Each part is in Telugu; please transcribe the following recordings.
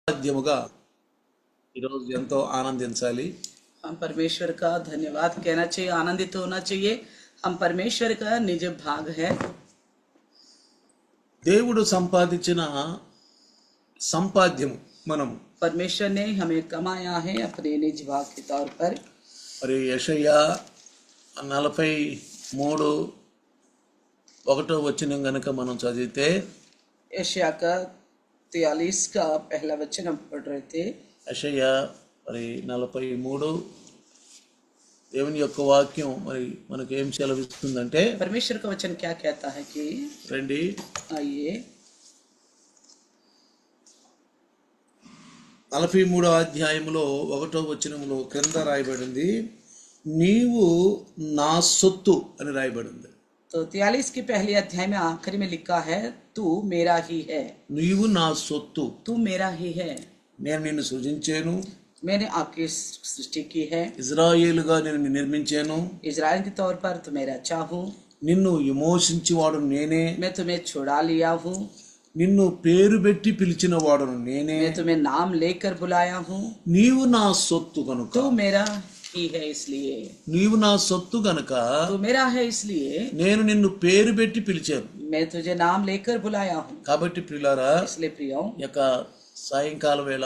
సాధ్యముగా ఈరోజు ఎంతో ఆనందించాలి. हम परमेश्वर का धन्यवाद कहना चाहिए, आनंदित होना चाहिए। हम परमेश्वर का निज भाग है। దేవుడు సంపాదించిన సంపాద్యము మనం परमेश्वर ने हमें कमाया है अपने निज भाग के तौर पर। మరి యెషయా 43:1 గనుక మనం చదివితే यशायाह का 43 का पहला वचन हम पढ़ रहे थे। యెషయా మరి 43 దేవుని యొక్క వాక్యం మరి మనకు ఏం సెలవిస్తుందంటే, परमेश्वर का वचन क्या कहता है कि రండి आइए 43వ అధ్యాయములో 1వ వచనములో క్రింద రాయబడింది, నీవు నా సొత్తు అని రాయబడింది. तो 43 की पहली अध्याय में आखिरी में लिखा है, तू मेरा ही है। నీవు నా సొత్తు, तू मेरा ही है। నేను నిన్ను సృజించాను, मैंने आपकी सृष्टि की है। ఇజ్రాయేలుగా నేను నిన్ను నిర్మించాను, इजराइल के तौर पर तुम्हें रचा हूँ। నిన్ను విమోచించేవాడు నేనే, मैं तुम्हें छुड़ा लिया हूँ। నిన్ను పేరు పెట్టి పిలిచిన వాడును నేనే, मैं तुम्हें नाम लेकर बुलाया हूँ। నీవు నా సొత్తు కనుక, तू मेरा ही है इसलिए, నీవు నా సొత్తు కనుక तू मेरा है इसलिए నేను నిన్ను పేరు పెట్టి పిలిచాను. मैं तुझे नाम लेकर बुलाया हूँ। కాబట్టి ప్రియులారా, इसलिए प्रियो, ఈ యొక్క సాయంకాల వేళ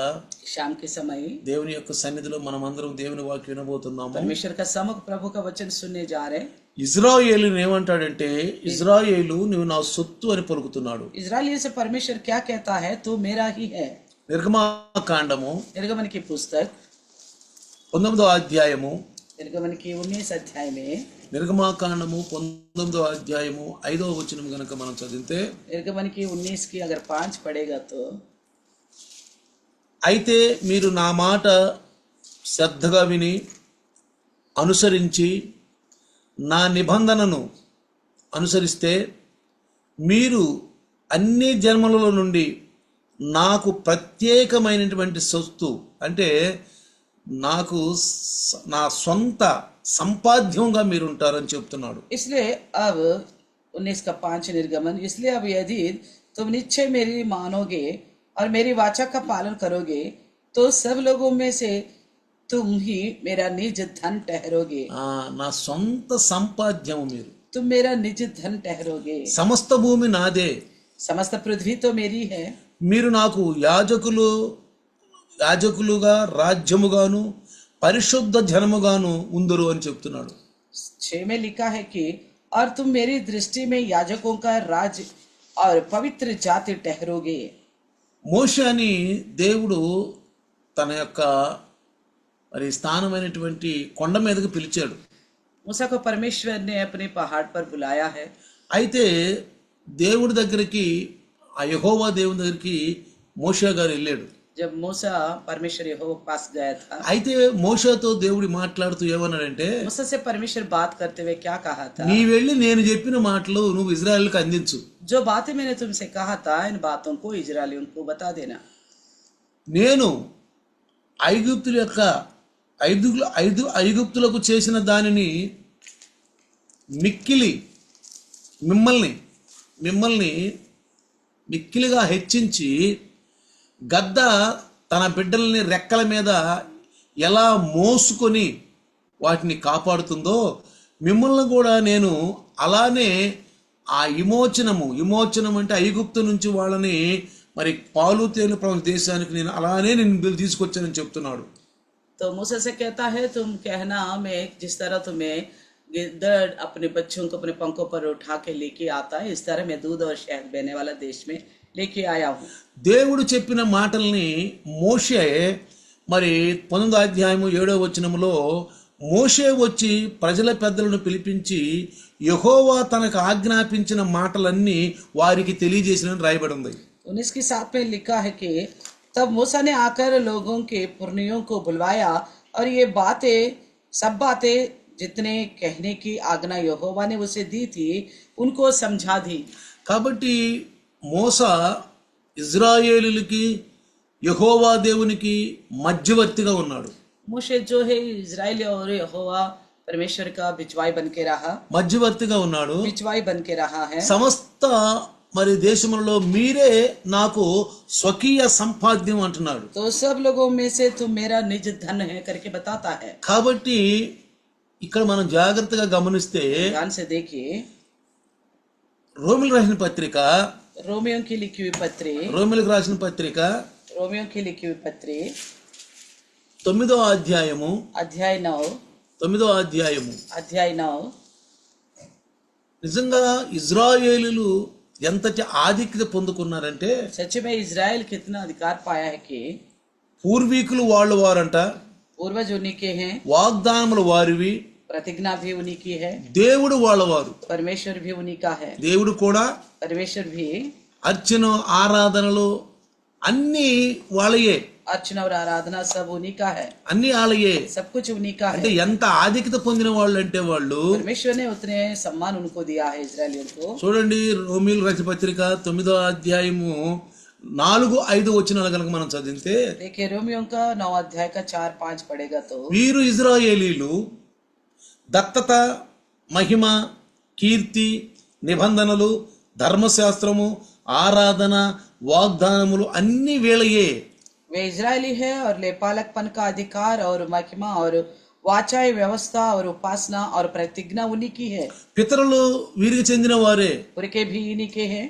शाम के समय దేవుని యొక్క సన్నిధిలో మనం అందరం దేవుని వాక్యం వినబోతున్నాము. परमेश्वर का सम्मुख प्रभु का वचन सुनने जा रहे। ఇజ్రాయేలుని ఏమంటాడంటే, ఇజ్రాయేలు నువ్వు నా సొత్తు అని పలుకుతున్నాడు. इजराइलियों से परमेश्वर क्या कहता है, तू मेरा ही है। నిర్గమాకాండము निर्गमन की पुस्तक 19వ అధ్యాయము, निर्गमन की 19 अध्याय में, నిర్గమాకాండము 19వ అధ్యాయము 5వ వచనం గనుక మనం చదివితే, निर्गमन की 19 की अगर 5 पढ़ेगा तो, అయితే మీరు నా మాట శ్రద్ధగా విని అనుసరించి నా నిబంధనను అనుసరిస్తే మీరు అన్ని జన్మలలో నుండి నాకు ప్రత్యేకమైనటువంటి సొత్తు, అంటే నాకు నా సొంత సంపాద్యంగా మీరు ఉంటారని చెప్తున్నాడు. इसलिए अब 19 का 5 निर्गमन, इसलिए अब यदि तुम निश्चय मेरी मानोगे और मेरी वाचा का पालन करोगे तो सब लोगों में से तुम ही मेरा निज धन ठहरोगे। నా సొంత సంపాద్యము మీరు, तुम मेरा निज धन ठहरोगे। సమస్త భూమి నాదే, समस्त पृथ्वी तो मेरी है। మీరు నాకు యాజకులుగా రాజ్యముగాను పరిశుద్ధ జనముగాను ఉందరు అని చెప్తున్నాడు. 6 में लिखा है कि और तुम मेरी दृष्टि में याजकों का राज और पवित्र जाति ठहरोगे। మోషేని దేవుడు తన యొక్క మరి స్థానమైనటువంటి కొండ మీదకి పిలిచాడు. मूसा को परमेश्वर ने अपने पहाड़ पर बुलाया है। అయితే దేవుడి దగ్గరికి, ఆ యెహోవా దేవుని దగ్గరికి మోషే గారు వెళ్ళాడు. जब मूसा परमेश्वर यहोवा के पास गया था, అయితే మోషేతో దేవుడు మాట్లాడుతూ ఏమన్నాడంటే, मूसा से परमेश्वर बात करते हुए क्या कहा था, నీ వెళ్ళి నేను చెప్పిన మాటలు నువ్వు ఇజ్రాయెల్కి అందించు. जो बातें मैंने तुमसे कहा था इन बातों को इजरायलियों को बता देना। నేను ఐగుప్తులకు చేసిన దానిని మిమ్మల్ని మిక్కిలిగా హెచ్చించి, గద్ద తన బిడ్డల్ని రెక్కల మీద ఎలా మోసుకొని వాటిని కాపాడుతుందో, మిమ్మల్ని కూడా నేను అలానే ఆ విమోచనం అంటే ఐగుప్తు నుంచి వాళ్ళని మరి పాలు తేనె ప్రవహించే దేశానికి నేను అలానే నేను తీసుకొచ్చానని చెప్తున్నాడు. तो मूसा से कहता है, तुम कहना मैं जिस तरह तुम्हें गिद्दड़ अपने बच्चों को अपने पंखों पर उठा के लेके आता है, इस तरह मैं दूध और शहद बहने वाला देश में लेके आया हूँ। దేవుడు చెప్పిన మాటల్ని మోషే మరి 19వ అధ్యాయము 7వ వచనములో మోషే వచ్చి ప్రజల పెద్దలను పిలిపించి యెహోవా తనకు ఆజ్ఞాపించిన మాటలన్నీ వారికి తెలియజేసినని రాయబడి ఉంది. 19 की 7 में लिखा है कि तब मूसा ने आकर लोगों के पुरनियों को बुलवाया और ये सब बातें जितने कहने की आज्ञा यहोवा ने उसे दी थी उनको समझा दी। కాబట్టి మోసా ఇజ్రాయేలులకి యెహోవా దేవునికి మధ్యవర్తిగా ఉన్నాడు. मूसा जो है इजराइल और यहोवा परमेश्वर का बिचवाई बन के रहा, మధ్యవర్తిగా ఉన్నాడు. बिचवाई बन के रहा है। సమస్త మరి దేశంలో మీరే నాకు స్వకీయ సంపాద్యం అంటున్నాడు. तो सब लोगों में से तुम मेरा निज धन है करके बताता है. కాబట్టి ఇక్కడ మనం జాగ్రత్తగా గమనిస్తే ध्यान से देखिए, రోమిలకు రాసిన పత్రిక रोमियो की लिखी हुई पत्री, రోమిలకు రాసిన పత్రిక रोमियो की लिखी हुई पत्री 9వ అధ్యాయము अध्याय 9 నిజంగా ఇజ్రాయేలీలు ఎంతటి ఆధిక్యత పొందుకున్నారంటే सच में इजराइल कितना अधिकार पाया है कि పూర్వీకులు వాళ్ళు వారంట, पूर्वज उन्हीं के हैं, వాగ్దానములు వారివి, प्रतिज्ञा भी उन्हीं की है, దేవుడు వాళ్ళవారు, परमेश्वर भी उन्हीं का है, దేవుడు కూడా परमेश्वर भी, అర్చన ఆరాధనలు అన్నీ వాళ్ళయే, अर्चना और आराधना सब उन्हीं का है, అన్ని వాళ్ళయే. सब कुछ उन्हीं का అంటే है. ఎంత ఆధిక్యత పొందిన వాళ్ళు అంటే వాళ్ళు परमेश्वर ने उतने सम्मान उनको दिया है इजरायलियों को. చూడండి, రోమిలకు రాసిన పత్రిక 9వ అధ్యాయము 4-5 వచనాలు కనుక మనం చదివితే, देखिए रोमियो का 9 अध्याय का 4-5 पढ़ेगा तो వీరు ఇజ్రాయేలీలు దత్తత, మహిమ, కీర్తి, నిబంధనలు, ధర్మశాస్త్రము, ఆరాధన, వాగ్దానములు అన్ని వీళ్ళయే. वे इजरायली है और लेपालकपन का अधिकार और महिमा और वाचाई व्यवस्था और उपासना और प्रतिज्ञा उन्हीं की है. పితరులు వీరికి చెందిన వారే. उनके भी इन्हीं के हैं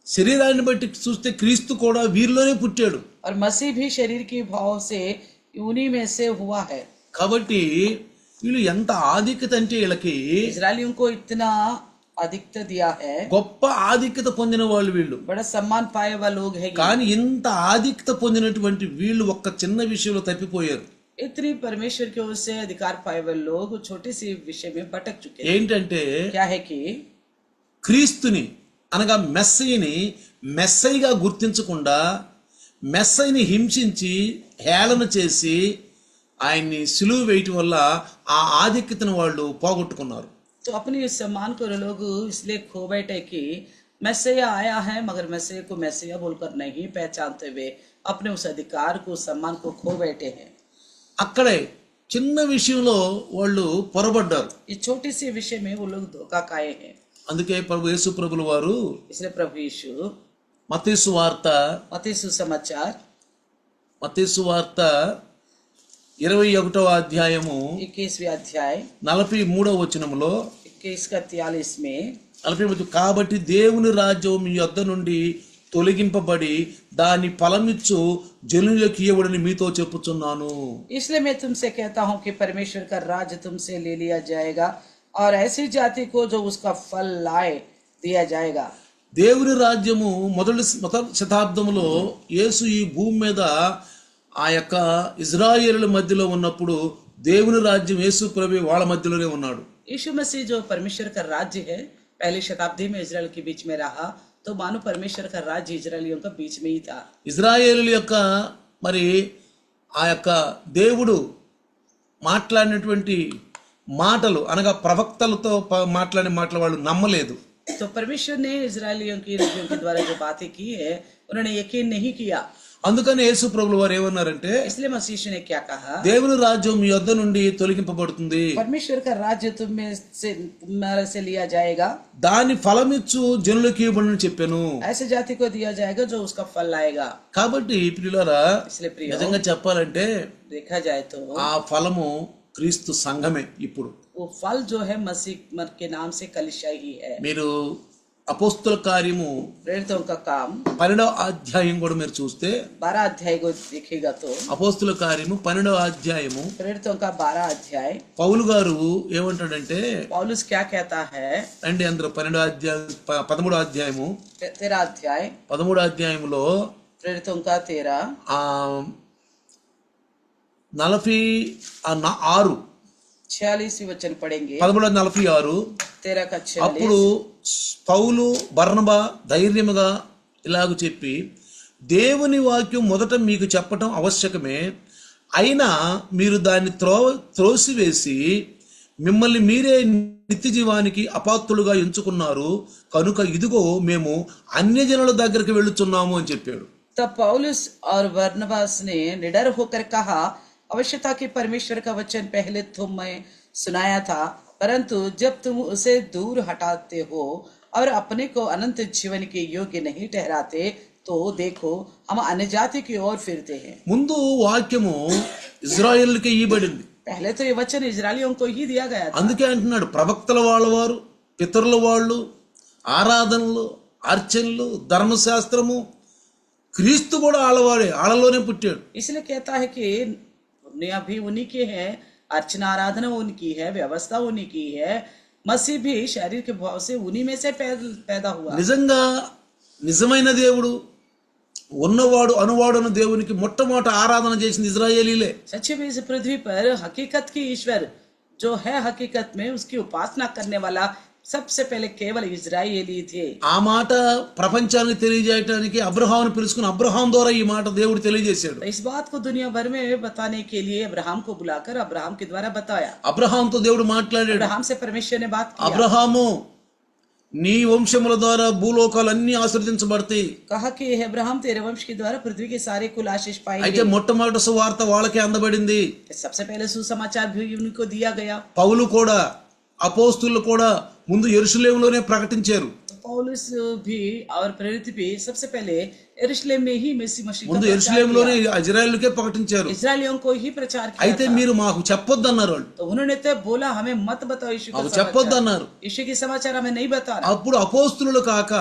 శరీరాన్ని బట్టి చూస్తే క్రీస్తు కూడా వీరిలోనే పుట్టాడు. और मसीह भी शरीर के भाव से उन्हीं में से हुआ है. కాబట్టి వీళ్ళు ఎంత ఆధిక్యత అంటే వీళ్ళకి इजरायलियों को इतना अधिकता दिया है, గొప్ప ఆధిక్యత పొందిన వాళ్ళు వీళ్ళు. बड़ा सम्मान पाए हुआ लोग है. కానీ ఇంత ఆధిక్యత పొందినటువంటి వీళ్ళు ఒక్క చిన్న విషయంలో తప్పిపోయారు. इतनी परमेश्वर की ओर से अधिकार पाए हुए लोग छोटे से विषय में भटक चुके हैं. ఏంటంటే क्या है कि క్రీస్తుని అనగా మెస్సయ్యని మెస్సయ్యగా గుర్తించకుండా మెస్సయ్యని హింసించి హేళన చేసి ఆయన్ని సిలువ వేయటం వల్ల ఆ ఆధిక్యతను వాళ్ళు పోగొట్టుకున్నారు. तो अपनी इस सम्मान को लोग इसलिए खो बैठे कि मैसेया आया है मगर मैसेया को मैसेया बोलकर नहीं पहचानते हुए अपने उस अधिकार को सम्मान को खो बैठे हैं. అక్కడే చిన్న విషయంలో వాళ్ళు పొరబడ్డారు. इस छोटी सी विषय में वो लोग धोखा खाए हैं. అందుకే ప్రభు యేసు ప్రభుల వారు इसलिए प्रभु यीशु మత్తయి సువార్త मत्ती सुसमाचार 21వ అధ్యాయము 21वें अध्याय 43వ వచనములో 21 का 43 में 43 కాబట్టి దేవుని రాజ్యం మీ యొద్ద నుండి తొలగింపబడి దాని ఫలమిచ్చు జనులకు ఇవ్వడని మీతో చెప్పుచున్నాను. इसलिए मैं तुमसे कहता हूँ कि परमेश्वर का राज्य तुमसे ले लिया जाएगा और ऐसी जाति को जो उसका फल लाए दिया जाएगा. దేవుని రాజ్యము మొదటి శతాబ్దంలో యేసు ఈ భూమి మీద ఆ యొక్క ఇజ్రాయేలుల మధ్యలో ఉన్నప్పుడు దేవుని రాజ్యం యేసు ప్రభు వాళ్ళ మధ్యలోనే ఉన్నాడు. यीशु मसीह जो परमेश्वर का राज्य है पहली शताब्दी में इजराइल के बीच में रहा, तो मानो परमेश्वर का राज्य इजरायलियों का बीच में ही था. ఇజ్రాయేలుల యొక్క మరి ఆ యొక్క దేవుడు మాట్లాడినటువంటి మాటలు అనగా ప్రవక్తలతో మాట్లాడే మాటలు వాళ్ళు నమ్మలేదు. तो परमेश्वर ने इजरायलियों की के द्वारा जो बातें की है उन्होंने यकीन नहीं किया. అందుకని యేసు ప్రభులు వారు ఏమన్నారంటే, इसलिए मसीह ने क्या कहा, దేవుని రాజ్యం మీ యొద్ద నుండి తొలగింపబడుతుంది, परमेश्वर का राज्य तुम्हारे से लिया जाएगा, దాని ఫలమిచ్చు జనులకు ఇవ్వబడునని చెప్పాను. ऐसे जाति को दिया जाएगा जो उसका फल लाएगा. కాబట్టి ప్రియులారా, इसलिए प्रिय నిజంగా చెప్పాలంటే देखा जाए तो ఆ ఫలము క్రీస్తు సంఘమే. ఇప్పుడు वो फल जो है मसीह के नाम से कलीसिया ही है. మీరు అపోస్తుల కార్యము प्रेरितों का काम 12వ అధ్యాయం కూడా మీరు చూస్తే 12 अध्याय को देखेगा तो అపోస్తుల కార్యము 12వ అధ్యాయము प्रेरितों का 12 अध्याय పౌలు గారు ఏమంటాడంటే, पौलुस क्या कहता है, అండి అందరూ 13వ అధ్యాయము 13 अध्याय 13వ అధ్యాయంలో प्रेरितों का 13 46 46 वचन पढ़ेंगे. 11:46 13 का 46. అప్పుడు పౌలు బర్నబా ధైర్యముగా ఇలాగ చెప్పి, దేవుని వాక్యం మొదట మీకు చెప్పటం ఆవశ్యకమే, అయినా మీరు దాన్ని త్రోసివేసి మిమ్మల్ని మీరే నిత్య జీవానికి అపాత్రులుగా ఎంచుకున్నారు కనుక ఇదిగో మేము అన్యజనుల దగ్గరికి వెళుతున్నాము అని చెప్పాడు. तब पौलुस और बरनबास ने निडर होकर कहा, आवश्यकता कि परमेश्वर का वचन पहले तुम्हें सुनाया था, परंतु जब तुम उसे दूर हटाते हो और अपने को अनंत जीवन के योग्य नहीं ठहराते तो देखो हम अन्य जाति की ओर फिरते हैं। ముందు వాక్యము ఇజ్రాయేలుకే ఇవ్వబడింది. पहले तो ये वचन इजरायलियों को ही दिया गया था। అందుకే అంటున్నాడు ప్రవక్తల వాళ్ళవారు, పితరుల వాళ్ళు, ఆరాధనలు, అర్చనలు, ధర్మశాస్త్రము, క్రీస్తు కూడా ఆళ్ళవాడే, ఆళ్ళలోనే పుట్టాడు. इसलिए कहता है कि दुनिया भी उन्हीं की है, अर्चना आराधना उनकी है, व्यवस्था उन्हीं की है, मसीह भी शरीर के भाव से उन्हीं में से पैदा हुआ। నిజంగా నిజమైన దేవుడు, ఉన్నవాడు అనువాడు అన్న దేవునికి మొట్టమొదట ఆరాధన చేసింది ఇజ్రాయేలీలే. सच्चे में इस पृथ्वी पर हकीकत की ईश्वर जो है, हकीकत में उसकी उपासना करने वाला सबसे पहले केवल इजरायली थे। ఆ మాట ప్రపంచానికి తెలియజేయడానికి అబ్రహామును పిలుచుకుని అబ్రహాం ద్వారా ఈ మాట దేవుడు తెలియజేశాడు. तो इस बात को दुनिया भर में बताने के लिए अब्राहम को बुलाकर अब्राहम के द्वारा बताया। అబ్రహాంతో దేవుడు మాట్లాడాడు. अब्राहम से परमेश्वर ने बात की, అబ్రహాము నీ వంశముల ద్వారా భూలోకాలన్నీ ఆశీర్వదించబడతాయి. कहा कि हे अब्राहम तेरे वंश के द्वारा पृथ्वी के सारे कुल आशीष అయితే पाएंगे। మొట్టమొదటి సువార్త వాళ్ళకే అందబడింది. सबसे पहले सुसमाचार भी उनको दिया गया। పౌలు కూడా, అపోస్తులు కూడా ముందు యెరూషలేములోనే ప్రకటించారు. तो पौलुस भी और प्रेरित भी सबसे पहले यरूशलेम में ही मसीह मसीह का ముందు प्रचार యెరూషలేములోనే किया। ఇజ్రాయేలుకే ప్రకటించారు. इजरायलियों को ही प्रचार किया అయితే था। మీరు మాకు చెప్పొద్దన్నారు వాళ్ళు. तो उन्होंने तो बोला हमें मत बताओ यीशु का మాకు समाचार, చెప్పొద్దన్నారు. यीशु की समाचार हमें नहीं बताना। అప్పుడు అపోస్తులు కాక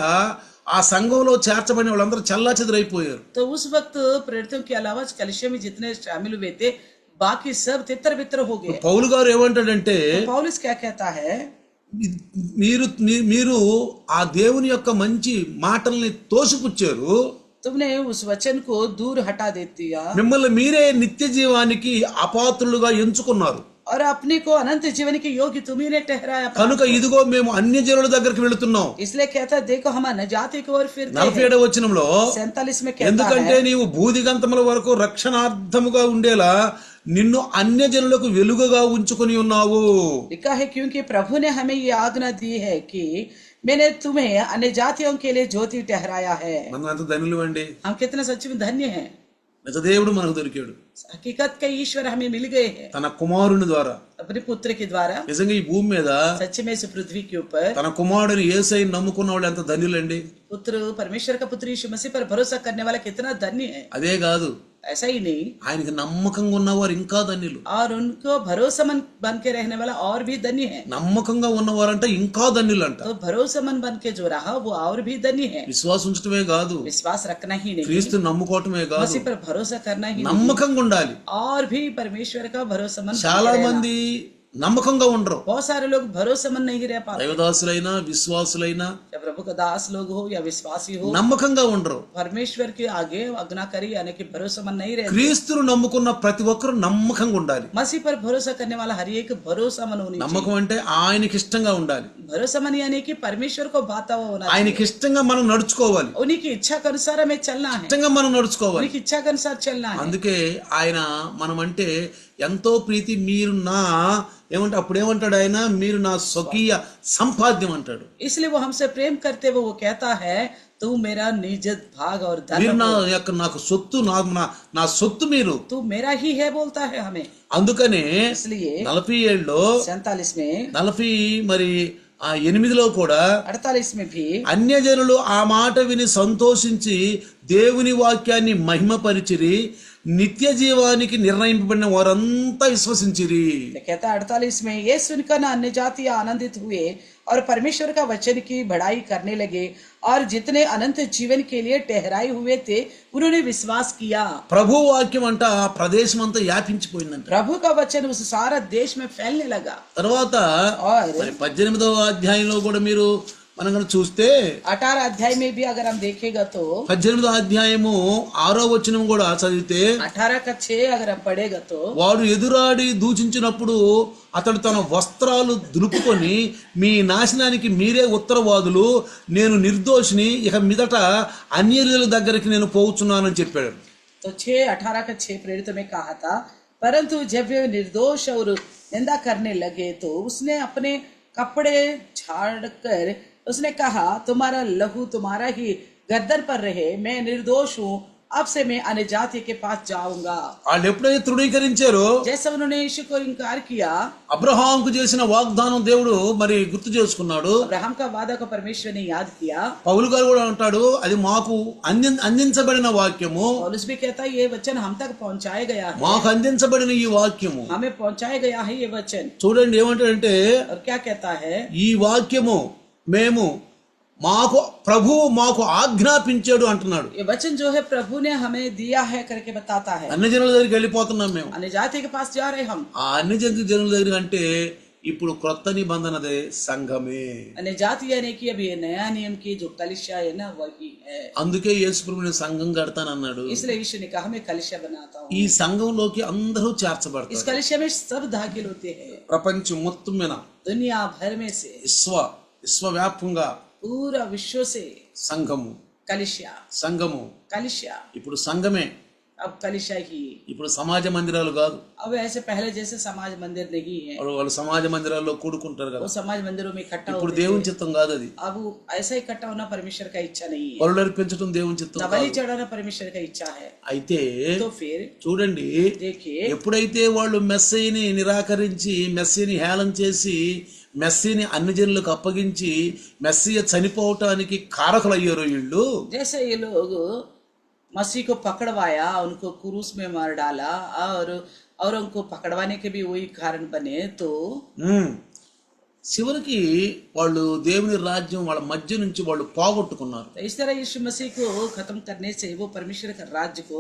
ఆ సంఘంలో చేర్చబడిన వాళ్ళందరూ చల్లాచెదరైపోయారు. तो उस वक्त प्रेरितों के अलावा कलीसिया में जितने शामिल हुए थे बाकी सब तितर बितर हो गए। పౌలు గారు ఏమంటాడంటే, तो पौलुस क्या कहता है, మీరు ఆ దేవుని యొక్క మంచి మాటల్ని తోసిపుచ్చారు, तुमने उस वचन को दूर हटा दे दिया మిమ్మల్ని మీరే నిత్య జీవానికి అపాత్రులుగా ఎంచుకున్నారు. और अपने को अनंत जीवन के योग्य तुम्ही ने ठहराया। కనుక ఇదిగో మేము అన్యజనుల దగ్గరికి వెళుతున్నాం. इसलिए कहता देखो हम अन्य जाति की ओर फिरते 47వ వచనంలో 47 में कहता ఎందుకంటే है, నీవు భూదిగంతముల వరకు రక్షణార్థముగా ఉండేలా నిన్ను అన్యజనులకు వెలుగుగా ఉంచుకొని ఉన్నావు. लिखा है क्योंकि प्रभु ने हमें ये आज्ञा दी है कि मैंने तुम्हें अन्य जातियों के लिए ज्योति ठहराया है। మనం ఎంత ధనులు అండి. हम कितने सच में धन्य हैं। నిజ దేవుడు మనకు దొరికాడు हकीकत के ईश्वर हमें मिल गए हैं తన కుమారుని ద్వారా. अपने पुत्र के द्वारा। నిజంగా ఈ భూమి మీద सच में इस पृथ्वी के ऊपर తన కుమారుడిని యేసయ్యను నమ్ముకున్న వాళ్ళు ఎంత ధన్యులండి. पुत्र परमेश्वर का पुत्र यीशु मसीह पर भरोसा करने वाला कितना धन्य है। అదే కాదు, ऐसा ही नहीं, ఆయనకి నమ్మకంగా ఉన్నవారు ఇంకా ధన్యులు. और उनको भरोसेमंद बन के रहने वाला और भी धन्य है। నమ్మకంగా ఉన్నవారంటే ఇంకా ధన్యులంట. तो भरोसेमंद बन के जो रहा वो और भी धन्य है। విశ్వాసం ఉంచడమే కాదు, विश्वास रखना ही नहीं, క్రీస్తు నమ్ముకోవటమే కాదు, मसीह पर भरोसा करना ही नहीं, నమ్మకంగా ఉండాలి. और भी परमेश्वर का भरोसेमंद बन చాలా के रहना। మంది నమ్మకంగా ఉండరు. बहुत सारे लोग भरोसेमंद नहीं रह पाते। దైవదాసులైనా విశ్వాసులైనా या प्रभु का दास लोग हो या विश्वासी हो, నమ్మకంగా ఉండరు. परमेश्वर के आगे आज्ञाकारी यानी कि भरोसेमंद नहीं रहते। క్రీస్తును నమ్ముకున్న ప్రతి ఒక్కరు నమ్మకంగా ఉండాలి. मसीह पर भरोसा करने वाला हर एक भरोसेमंद होनी चाहिए। నమ్మకం అంటే ఆయనకి ఇష్టంగా ఉండాలి. भरोसेमंद यानी कि परमेश्वर को भाता हुआ होना चाहिए। ఆయనకి ఇష్టంగా మనం నడుచుకోవాలి. उन्हीं की इच्छा के अनुसार हमें चलना है, ఇష్టంగా మనం నడుచుకోవాలి. उन्हीं की इच्छा के अनुसार चलना है। అందుకే ఆయన మనం అంటే ఎంతో ప్రీతి. మీరు నా ఏమంటే అప్పుడు ఏమంటాడు ఆయన, మీరు నా స్వకీయ సంపాద్యం అంటాడు. इसलिए वो हमसे प्रेम करते हुए वो कहता है तू मेरा निज भाग और మీరు धन నా हो, యొక్క నాకు సొత్తు, నా సొత్తు మీరు. तू मेरा ही है बोलता है हमें। అందుకనే इसलिए 47లో 47 में 48లో కూడా 48 में भी అన్యజనులు ఆ మాట విని సంతోషించి దేవుని వాక్యాన్ని మహిమపరిచిరి, నిత్య జీవానికి నిర్ణయింపబడిన వారంతా విశ్వసించిరి. कहता 48 में ये सुनकर ना अन्य जाति आनंदित हुए और परमेश्वर का वचन की बढ़ाई करने लगे, और जितने अनंत जीवन के लिए ठहराए हुए थे उन्होंने विश्वास किया। ప్రభు వాక్యం అంట ఆ ప్రదేశం అంతా వ్యాపించిపోయిందంట. प्रभु का वचन उस सारा देश में फैलने लगा। తర్వాత और మరి 18వ అధ్యాయంలో కూడా మీరు మనం కనుక చూస్తే 18 अध्याय में भी अगर हम देखेगा तो 18వ అధ్యాయము 6వ వచనం కూడా చదివితే 18 का 6 अगर हम पढ़ेगा तो వాడు ఎదురాడి దూషించినప్పుడు అతడు తన వస్త్రాలు దులుపుకొని మీ నాశనానికి మీరే ఉత్తరవాదులు, నేను నిర్దోషిని, ఇక మీదట అన్యజనుల దగ్గరికి నేను పోవచ్చున్నానని చెప్పాడు. तो 6:18 का 6 प्रेरित में कहा था, परंतु जब वे निर्दोष और निंदा करने लगे तो उसने अपने कपड़े झाड़कर उसने कहा तुम्हारा लहू तुम्हारा ही गर्दन पर रहे, मैं निर्दोष हूँ, अब से मैं अन्य जाति के पास जाऊंगा। వాళ్ళు ఎప్పుడైతే తృణీకరించారో जैसे उन्होंने यीशु को इनकार किया, అబ్రహాంకు చేసిన వాగ్దానం దేవుడు మరి గుర్తు చేసుకున్నాడు. अब्राहम का वादा को परमेश्वर ने याद किया। పౌలు గారు కూడా అంటాడు అది మాకు అందించబడిన వాక్యము, पौलुस भी कहता है ये वचन हम तक पहुंचाया गया है, మాకు అందించబడిన ఈ వాక్యము. हमें पहुंचाया गया है ये वचन। చూడండి ఏమంటాడంటే और क्या कहता है, ఈ వాక్యము మేము ప్రభువు మాకు ఆజ్ఞాపించాడు అంటున్నాడు. ये वचन जो है प्रभु ने हमें दिया है करके बताता है। అన్ని జనుల దగ్గరికి వెళ్ళిపోతున్నాం మేము. अन्य जाति के पास जा रहे हम। ఆ అన్ని జనుల దగ్గర అంటే ఇప్పుడు క్రొత్త నిబంధనదే సంఘమే. अन्य जाति यानी कि अभी ये नया नियम की जो कलिशा है ना वही है। అందుకే యేసు ప్రభువు సంఘం కడతానన్నాడు. इसलिए यीशु ने कहा मैं कलिशा बनाता हूँ। ఈ సంఘంలోకి అందరూ చేర్చబడతారు. इस कलिशा में सब दाखिल होते हैं, ప్రపంచం మొత్తం మీద दुनिया भर में से, విశ్వవ్యాప్తంగా पूरा विश्व से సంఘము कलिशा। ఇప్పుడు సంఘమే. अब कलिशा ही, ఇప్పుడు సమాజ మందిరాలు కాదు. अब ऐसे पहले जैसे समाज मंदिर नहीं है, వాళ్ళు సమాజ మందిరాల్లో కూడుకుంటారు కదా. वो समाज मंदिरों में इकट्ठा ఇప్పుడు होते దేవుని थे। చిత్తం కాదు అది. अब ऐसा इकट्ठा होना परमेश्वर का इच्छा नहीं है, బలులు అర్పించడం దేవుని చిత్తం न बलि కాదు. चढ़ाना परमेश्वर का इच्छा है। అయితే तो फिर చూడండి, देखिए, ఎప్పుడైతే వాళ్ళు మెస్సీని నిరాకరించి మెస్సీని హేళన చేసి మెస్సీని అన్ని జనులకు అప్పగించి మెస్సీయ చనిపోవటానికి కారకులయ్యారు వీళ్ళు. जैसे ये लोग मसीह को पकड़वाया, उनको क्रूस में मार डाला और उनको पकड़वाने के भी वही कारण बने, तो చివరికి వాళ్ళు దేవుని రాజ్యం వాళ్ళ మధ్య నుంచి వాళ్ళు పోగొట్టుకున్నారు. तो इस तरह यीशु मसीह को खत्म करने से वो परमेश्वर का राज्य को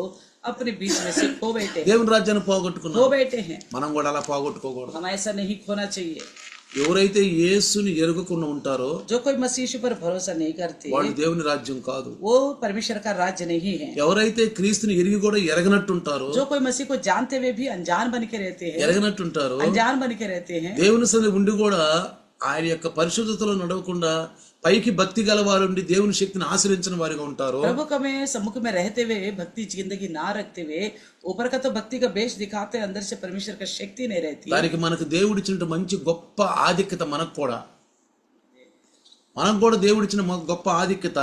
अपने बीच में से खो बैठे దేవుని రాజ్యాన్ని పోగొట్టుకున్నారు. खो बैठे हैं। మనం కూడా అలా పోగొట్టుకోకూడదు. हम ऐसा नहीं खोना चाहिए। ఎవరైతే యేసుని ఎరుగకుండా ఉంటారో जो कोई मसीह यीशु पर भरोसा नहीं करते, వాళ్ళు దేవుని రాజ్యం కాదు. वो परमेश्वर का राज्य नहीं है। ఎవరైతే క్రీస్తుని ఎరిగి కూడా ఎరగనట్టుంటారో, जो कोई मसीह को जानते हुए भी अनजान बन के रहते हैं, ఎరగనట్టుంటారో, अनजान बन के रहते हैं, దేవుని సన్నిధి ఉండి కూడా ఆయన యొక్క పరిశుద్ధతలో నడవకుండా పైకి భక్తి గలవారు ఉండి దేవుని శక్తిని ఆశ్రయించిన వారిగా ఉంటారు. प्रभु का में सम्मुख में रहते हुए भक्ति जिंदगी ना रखते हुए ऊपर का तो भक्ति का बेश दिखाते, अंदर से परमेश्वर का शक्ति नहीं रहती। దానికి మనకు దేవుడిచ్చిన మంచి గొప్ప ఆధిక్యత మనకు కూడా దేవుడిచ్చిన గొప్ప ఆధిక్యత.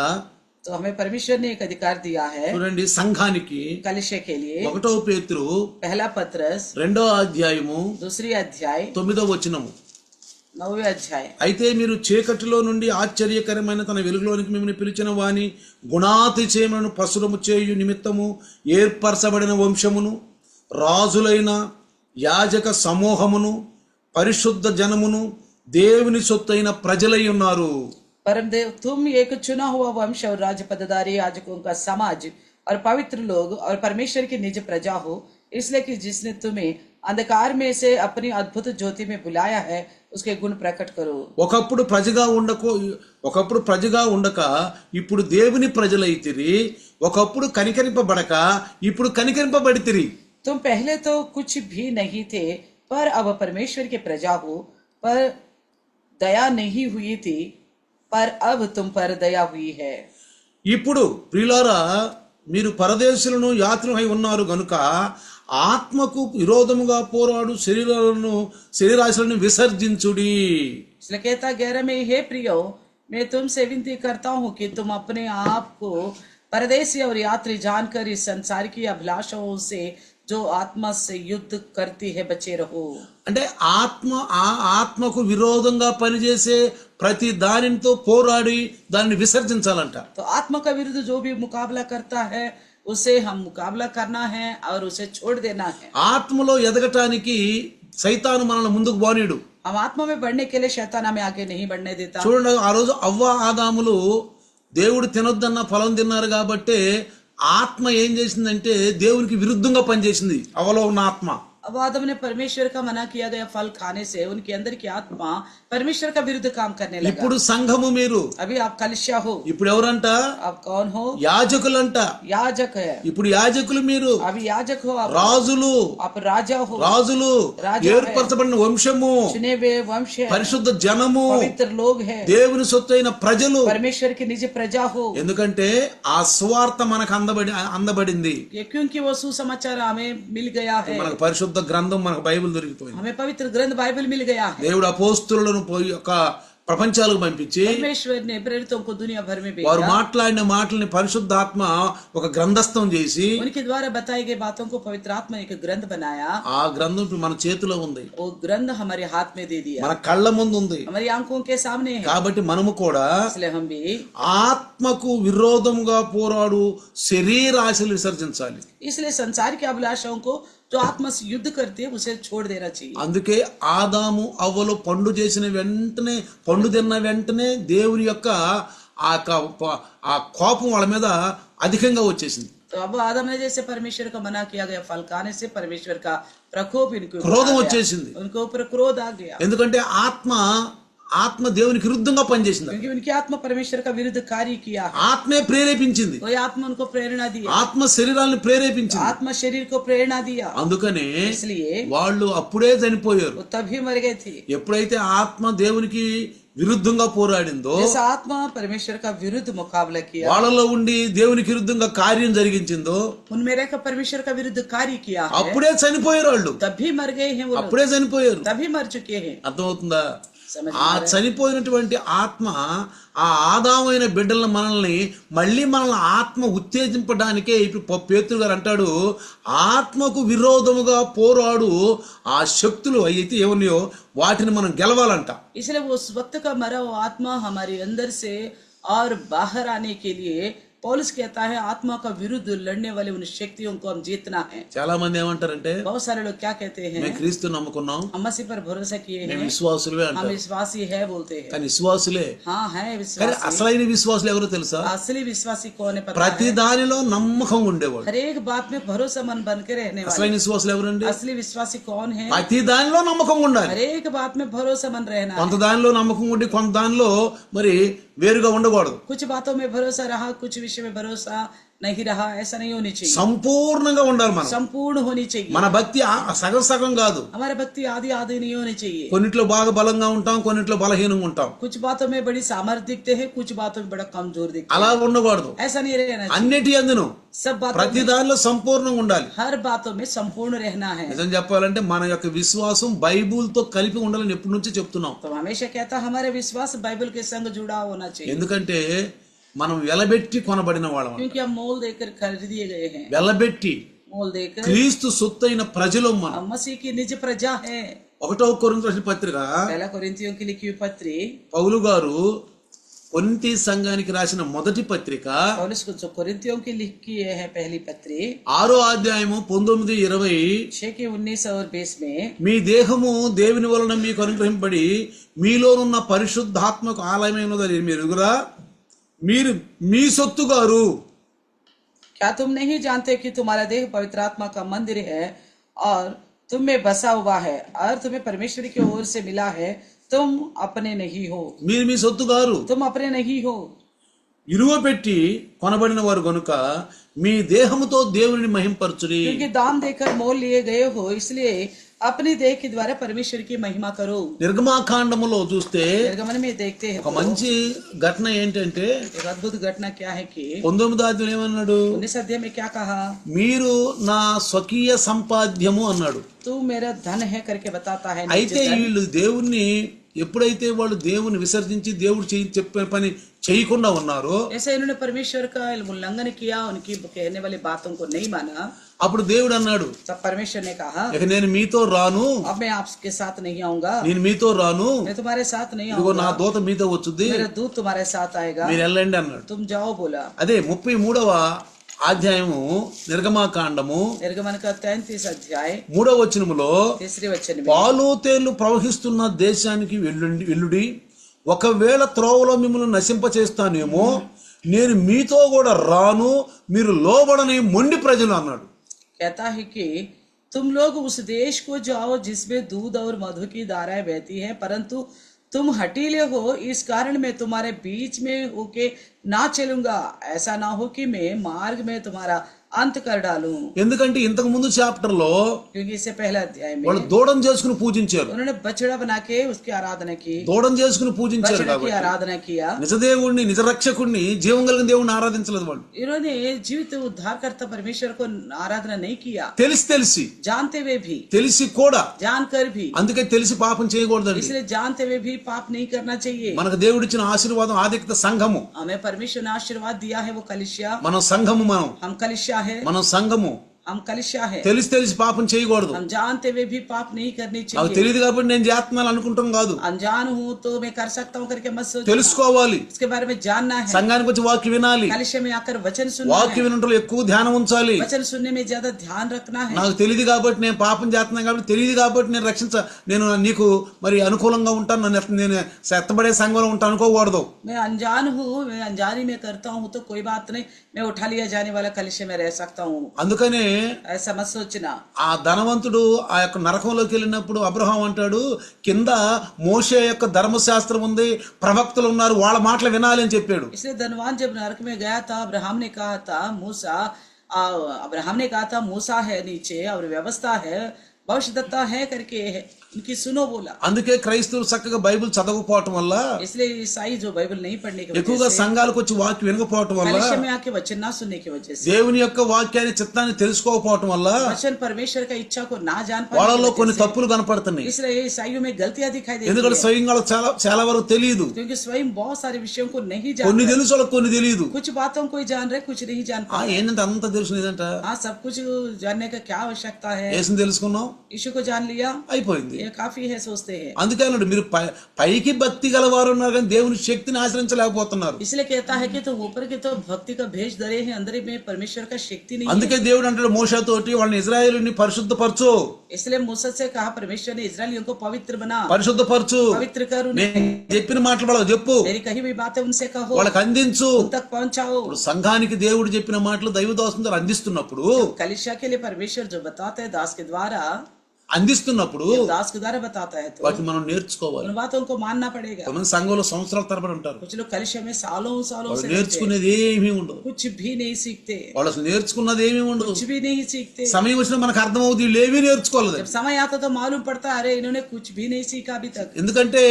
तो हमें परमेश्वर ने एक अधिकार दिया है చూడండి, సంఘానికి कलिशा के लिए। 1 పేతురు पहला पत्रस 2వ అధ్యాయము 2 अध्याय 9వ వచనము. 9 अध्याय, అయితే మీరు చీకటిలో నుండి ఆశ్చర్యకరమైన తన వెలుగులోనికి మిమ్మల్ని పిలిచిన వాని గుణాతిశయములను ప్రచురము చేయు నిమిత్తము ఏర్పరచబడిన వంశమును, రాజులైన యాజక సమూహమును, పరిశుద్ధ జనమును, దేవుని సొత్తైన ప్రజలై ఉన్నారు. परमदेव तुम एक चुना हुआ वंश और राज्य पदाधारी याजकों का समाज और पवित्र लोग और परमेश्वर की निज प्रजा हो, इसलिए कि जिसने तुम्हें अंधकार में से अपनी अद्भुत ज्योति में बुलाया है उसके गुण प्रकट करो। ఒకప్పుడు ప్రజగా ఉండక ఇప్పుడు దేవుని ప్రజలైతిరి, ఒకప్పుడు కనికరింపబడక ఇప్పుడు కనికరింపబడితిరి. तुम पहले तो कुछ भी नहीं थे पर अब परमेश्वर की प्रजा हो, पर दया नहीं हुई थी पर अब तुम पर दया हुई है। ఇప్పుడు ప్రియులారా, మీరు పరదేశులను యాత్రికులై ఉన్నారు గనుక ఆత్మకు విరోధముగా పోరాడు శరీరాశలను విసర్జించుడి. इसलिए कहता 11 में, हे प्रियो, मैं तुमसे विनती करता हूँ कि तुम अपने आप को परदेसी और यात्री जानकर इस संसार की अभिलाषाओं से जो आत्मा से युद्ध करती है बचे रहो। అంటే ఆత్మకు విరోధంగా పనిచేసే ప్రతి దానితో పోరాడి దాన్ని విసర్జించాలంట. तो आत्मा का विरुद्ध जो भी मुकाबला करता है उसे हम मुकाबला करना है और उसे छोड़ देना है। ఆత్మలో ఎదగటానికి సైతాను మనల్ని ముందుకు పోనీడు. हम आत्मा में बढ़ने के लिए शैतान हमें आगे नहीं बढ़ने देता। చూడండి, ఆ రోజు అవ్వ ఆదాములు దేవుడు తినొద్దన్న ఫలం తిన్నారు కాబట్టి ఆత్మ ఏం చేసిందంటే దేవునికి విరుద్ధంగా పనిచేసింది. అవ్వలో ఉన్న ఆత్మ अब आदम ने परमेश्वर का मना किया गया फल खाने से उनके अंदर की आत्मा परमेश्वर का विरुद्ध काम करने लगा। ఇప్పుడు సంఘము మీరు, अभी आप कलिशा हो। ఇప్పుడు ఎవరంట? आप कौन हो? యాజకులంట. याजक है। ఇప్పుడు యాజకులు మీరు, अभी याजक हो। आप రాజులు, आप राजा हो। రాజులు, ఏర్పరచబడిన వంశము, चुने हुए वंश है, పరిశుద్ధ జనము, पवित्र लोग है, దేవుని సొత్తైన ప్రజలు. परमेश्वर की निज प्रजा हो। ఎందుకంటే ఆ సువార్త మనకు అందబడింది. क्योंकि वो सुसमाचार हमें मिल गया है। మనకు పరిశుద్ధ గ్రంథం, మనకు బైబిల్ దొరికిపోయింది. हमें पवित्र ग्रंथ बाइबल मिल गया है। దేవుడు అపోస్తులను ప్రపంచాలకు పంపించి परमेश्वर ने प्रेरितों को दुनिया भर में వారు भेजा, మాట్లాడిన మాటల్ని పరిశుద్ధాత్మ ఒక గ్రంథస్థం చేసి उनके द्वारा बताई गई बातों को पवित्र आत्मा ने एक ग्रंथ बनाया। ఆ గ్రంథం ఇప్పుడు మన చేతిలో ఉంది, वो ग्रंथ हमारे हाथ में दे दिया, మన కళ్ళ ముందు ఉంది. हमारी आंखों के सामने है। కాబట్టి మనము కూడా इसलिए हम भी ఆత్మకు విరోధముగా పోరాడు శరీరాశలు విసర్జించాలి. इसलिए संसार की अभिलाषाओं को जो आत्मा से युद्ध करते हैं उसे छोड़ देना चाहिए। అందుకే ఆదాము అవ్వలు పండు చేసిన వెంటనే, పండు తిన్న వెంటనే దేవుని యొక్క ఆ కోపం వాళ్ళ మీద అధికంగా వచ్చేసింది. तो अब आदम ने जैसे परमेश्वर का मना किया गया फल खाने से परमेश्वर का प्रकोप इनके ऊपर క్రోధం आ गया। వచ్చేసింది. उनके ऊपर क्रोध आ गया, ఎందుకంటే ఆత్మ దేవునికి విరుద్ధంగా పనిచేసింది. क्योंकि उनकी आत्मा परमेश्वर का विरुद्ध कार्य किया है। ఆత్మే ప్రేరేపించింది, वही आत्मा उनको प्रेरणा दिया, ఆత్మ శరీరాలను ప్రేరేపించింది. आत्मा शरीर को प्रेरणा दिया, అందుకనే इसलिए వాళ్ళు అప్పుడే చనిపోయారు. वो तभी मर गए थे। ఎప్పుడైతే ఆత్మ దేవునికి విరుద్ధంగా పోరాడిందో, जैसा आत्मा परमेश्वर का विरुद्ध मुकाबला किया, వాళ్ళలో ఉండి దేవునికి విరుద్ధంగా కార్యం జరిగించిందో, उनमें रहकर परमेश्वर का विरुद्ध कार्य किया है, అప్పుడే చనిపోయారు వాళ్ళు. तभी मर गए हैं वो लोग, అప్పుడే చనిపోయారు. तभी मर चुके हैं। అర్థమవుతుందా? समझ ఆ చనిపోయినటువంటి ఆత్మ ఆ ఆదామైన బిడ్డల మనల్ని మళ్ళీ మనల్ని ఆత్మ ఉత్తేజింపడానికే ఇప్పుడు పేతురు గారు అంటాడు, ఆత్మకు విరోధముగా పోరాడు ఆ శక్తులు అయితే ఏమన్నాయో వాటిని మనం గెలవాలంట. इसलिए वो उस वक्त का मरा हुआ आत्मा हमारे अंदर से और बाहर आने के लिए पौलुस कहता है आत्मा का विरुद्ध लड़ने वाले उन शक्तियों को हम जीतना है। చాలా మంది ఏమంటారంటే, बहुत सारे लोग क्या कहते हैं, మేము క్రీస్తు నమ్ముకున్నాం, हम मसीह पर भरोसा किए మేము हैं, విశ్వాసులే हम అంటారు. विश्वासी है बोलते हैं। కానీ విశ్వాసులే, हाँ है కానీ विश्वासी, అసలైన విశ్వాసులు ఎవరో తెలుసా? असली विश्वासी कौन है पता ప్రతి है? దానిలో నమ్మకం ఉండేవాడు. हर एक बात में भरोसेमंद बन के रहने वाले। అసలైన విశ్వాసులు ఎవరండి? असली विश्वासी कौन है? ప్రతి దానిలో నమ్మకం ఉండాలి. हर एक बात में भरोसेमंद रहना है। కొంత దానిలో నమ్మకం ఉండి కొంత దానిలో మరి వేరుగా ఉండకూడదు. कुछ बातों में भरोसा रहा, कुछ विषय में भरोसा नहीं रहा, ऐसा नहीं होनी चाहिए। సంపూర్ణంగా ఉండాలి. మనం संपूर्ण होनी चाहिए। మన భక్తి సగం సగం కాదు. हमारी भक्ति आधी आधी नहीं होनी चाहिए। కొన్నిట్లో బాగా బలంగా ఉంటాం, కొన్నిట్లో బలహీనంగా ఉంటాం. कुछ बातों में बड़ी सामर्थ्य दिखते हैं, कुछ बातों में बड़ा कमजोर दिखते అలా ఉండకూడదు. हैं, ऐसा नहीं रहना चाहिए। అన్నిటి అందును सब बातों ప్రతి में, దానిలో సంపూర్ణంగా ఉండాలి. हर बातों में संपूर्ण रहना है। నిజం చెప్పాలంటే మన యొక్క విశ్వాసం బైబిల్తో కలిపి ఉండాలని ఎప్పటి నుంచి చెప్తున్నాం. तो हमेशा कहता हमारे विश्वास बाइबल के संग जुड़ा होना चाहिए, ఎందుకంటే మనం వెలబెట్టి కొనబడిన వాళ్ళం. क्योंकि हम मोल देकर खरीदिए गए हैं। వెలబెట్టి मोल देकर క్రీస్తు సొత్తైన ప్రజలు మనం. हम मसीह की निज प्रजा है। 1వ కొరింథీ రాసిన పత్రిక पहला कोरिन्थियों की लिखी हुई पत्री, పౌలు గారు కొరింథీ సంఘానికి రాసిన మొదటి పత్రిక पौलुस को जो कोरिन्थियों की लिखी है पहली पत्री 6వ అధ్యాయము 19-20, 6 के 19 और 20 में, మీ దేహము దేవుని వలన మీకు అనుగ్రహింపబడి మీలోనున్న పరిశుద్ధాత్మకు ఆలయమైనదని మీరు ఎరుగురా, మీరు మీ సొత్తుగారు. क्या तुम नहीं जानते कि तुम्हारा देह पवित्र आत्मा का मंदिर है और तुम में बसा हुआ है और तुम्हें परमेश्वर की ओर से मिला है, तुम अपने नहीं हो। మీరు మీ సొత్తుగారు, तुम अपने नहीं हो, ఇరువ పెట్టి కొనబడిన వారు గనుక మీ దేహముతో దేవుని మహింపరచుడి. क्योंकि दाम देकर मोल लिए गए हो, इसलिए अपने देह के द्वारा परमेश्वर की महिमा करो। నిర్గమాకాండములో చూస్తే निर्गमन में देखते हैं ఒక మంచి ఘటన ఏంటంటే, एक अद्भुत घटना क्या है कि 19వ అధ్యాయం ఏమన్నాడు? 19 अध्याय में क्या कहा, మీరు నా స్వకీయ సంపాద్యము అన్నాడు. तू मेरा धन है करके बताता है। అయితే వీళ్ళు దేవుణ్ణి ఎప్పుడైతే వాళ్ళు దేవుని విసర్జించి దేవుడు చెప్పే పని చేయకుండా ఉన్నారో, ऐसे इन्होंने परमेश्वर का उल्लंघन किया, उनकी कहने वाली बातों को नहीं माना, అప్పుడు దేవుడు అన్నాడు, तब परमेश्वर ने कहा ఇక నేను మీతో రాను, अब मैं आपके साथ नहीं आऊंगा, నేను మీతో రాను, मैं तुम्हारे साथ नहीं ఇదిగో నా आऊंगा, दూత మీతో వచ్చుద్ది, मेरा दूत तुम्हारे साथ आएगा, మీరు వెళ్ళండి అన్నాడు. तुम जाओ बोला। అదే 33వ అధ్యాయము నిర్గమాకాండము निर्गमन का 33 अध्याय 3వ వచనములో, 3 वचन में, పాలు తేళ్లు ప్రవహిస్తున్న దేశానికి వెళ్ళుడి, ఒకవేళ త్రోవలో మిమ్మల్ని నశింపచేస్తానేమో, నేను మీతో కూడా రాను, మీరు లోబడని మొండి ప్రజలు అన్నాడు. कहता है कि तुम लोग उस देश को जाओ जिसमें दूध और मधु की धाराएं बहती हैं, परंतु तुम हठीले हो, इस कारण मैं तुम्हारे बीच में होके ना चलूंगा। ऐसा ना हो कि मैं मार्ग में तुम्हारा अंत कर डालूं, ఎందుకంటే ఇంతకు ముందు చాప్టర్ లో क्योंकि इससे पहले अध्याय में వాళ్ళు దూడం చేసుకుని పూజించారు, उन्होंने बछड़ा बना के उसकी आराधना की, దూడం చేసుకుని పూజించారు बछड़े की కాబట్టి आराधना किया। నిజదేవుణ్ణి నిజరక్షకుణ్ణి జీవం కలిగిన దేవుణ్ణి ఆరాధించలేదు వాళ్ళు. इन्होंने जीवित उद्धारकर्ता परमेश्वर को आराधना नहीं किया, తెలిసి जानते हुए भी, తెలిసి కూడా, जानकर भी, అందుకే తెలిసి పాపం చేయకూడదండి. इसलिए जानते हुए भी पाप नहीं करना चाहिए। మనకు దేవుడిచ్చిన ఆశీర్వాదం ఆధిక్యత సంఘము, हमें परमेश्वर ने आशीर्वाद दिया है, वो कलिसिया, మనం సంఘము, हम कलिसिया है, మనం సంఘము. हम कलिसिया है, తెలిసి పాపం చేయకూడదు. हम जानते हुए भी पाप नहीं करनी నాకు चाहिए। తెలియదు కాబట్టి నేను చేస్తున్నాను అనుకుంటాం కాదు, अनजान हूँ तो मैं कर सकता हूँ करके मत सोचना, తెలుసుకోవాలి. इसके बारे में जानना है। సంఘానికి వచ్చి వాక్యం వినాలి, कलिसिया में आकर वचन सुनना వాక్యం है, వినటంలో ఎక్కువ ధ్యానం ఉంచాలి. वचन सुनने में ज्यादा ध्यान रखना है। నాకు తెలియదు కాబట్టి నేను పాపం చేస్తున్నాను కాబట్టి, తెలియదు కాబట్టి నేను నీకు మరి అనుకూలంగా ఉంటాను, నేను ఎత్తబడే సంఘంలో ఉంటాను అనుకోకూడదు. मैं अनजान हूँ, मैं अनजानी में करता हूँ तो कोई बात नहीं, मैं उठा लिया जाने वाला कलिसिया में रह सकता हूँ, అందుకనే ऐसा मत सोचना। ఆ ధనవంతుడు ఆ యొక్క నరకంలోకి వెళ్ళినప్పుడు అబ్రహాం అంటాడు, కింద మోషే యొక్క ధర్మశాస్త్రం ఉంది, ప్రవక్తలు ఉన్నారు, వాళ్ళ మాటలు వినాలి అని చెప్పాడు. इसलिए धनवान जब नरक में गया था, अब्राहम ने कहा था मूसा है नीचे और व्यवस्था है, भविष्यदत्ता है करके है, उनकी सुनो बोला। అందుకే క్రైస్తవులు చక్కగా బైబిల్ చదవకపోవటం వల్ల, इसलिए ईसाई जो बाइबल नहीं पढ़ने की ఎక్కువగా वजह से, సంఘాలకు వచ్చి వాక్యం వినకపోవటం వల్ల, कलिसिया में आके वचन ना सुनने की वजह से, దేవుని యొక్క వాక్యాన్ని చిత్తాన్ని తెలుసుకోకపోవటం వల్ల वचन परमेश्वर का इच्छा को ना जान వాళ్ళలో पाने కొన్ని తప్పులు కనపడుతున్నాయి. इसलिए ईसाइयों में गलतियां दिखाई देती ఎందుకంటే है, స్వయంగా వాళ్ళకి చాలా వరకు తెలియదు. क्योंकि स्वयं बहुत सारे विषयों को नहीं కొన్ని जानता, తెలుసు, వాళ్ళకి కొన్ని తెలియదు. कुछ बातों को जान रहे, कुछ नहीं जान पाते। ఏంటంటే అంత తెలుసు ఏదంట, हाँ, सब कुछ जानने का क्या आवश्यकता है, యేసుని తెలుసుకున్నాం यीशु को जान लिया, అయిపోయింది. ये काफी है सोचते हैं। అందుకే అన్నాడు, మీరు పైకి భక్తి గలవారు ఉన్నారు కానీ దేవుని శక్తిని ఆశ్రయించలేకపోతున్నారు. इसलिए कहता है कि तो ऊपर के तो भक्ति का भेज धरे हैं, अंदर में परमेश्वर का शक्ति नहीं है। అందుకే దేవుడు అంటాడు మోషేతోటి, వాళ్ళని ఇజ్రాయేలుని పరిశుద్ధపరచు, इसलिए मूसा से कहा परमेश्वर ने इस्राएलियों को पवित्र बना, పరిశుద్ధపరచు, पवित्र कर, నేను చెప్పిన మాటలు వాళ్ళకి చెప్పు, मेरी कही हुई बातें उनसे कहो, వాళ్ళకి అందించు. उन तक पहुंचाओ। ఇప్పుడు సంఘానికి దేవుడు చెప్పిన మాటలు దైవదాసం ద్వారా అందిస్తున్నప్పుడు कलिसिया के लिए परमेश्वर जो बताते हैं दास के द्वारा, అందిస్తున్నప్పుడు दास के द्वारा बताता है, तो వాటిని మనం నేర్చుకోవాలి. उन बातों को मानना पड़ेगा। కొంతమంది సంఘంలో సంవత్సరాల తరబడి ఉంటారు, कुछ लोग कलिसिया में सालों सालों से వాళ్ళు रहते हैं, నేర్చుకునేది ఏమీ ఉండదు. कुछ भी नहीं सीखते, వాళ్ళు అసలు నేర్చుకున్నది ఏమీ ఉండదు. कुछ भी नहीं सीखते। సమయం వచ్చినా మనకు అర్థమవుతుంది వీళ్ళు ఏమీ నేర్చుకోలేదు. जब समय आता तो मालूम पड़ता है, अरे इन्होंने कुछ भी नहीं सीखा अभी तक, ఎందుకంటే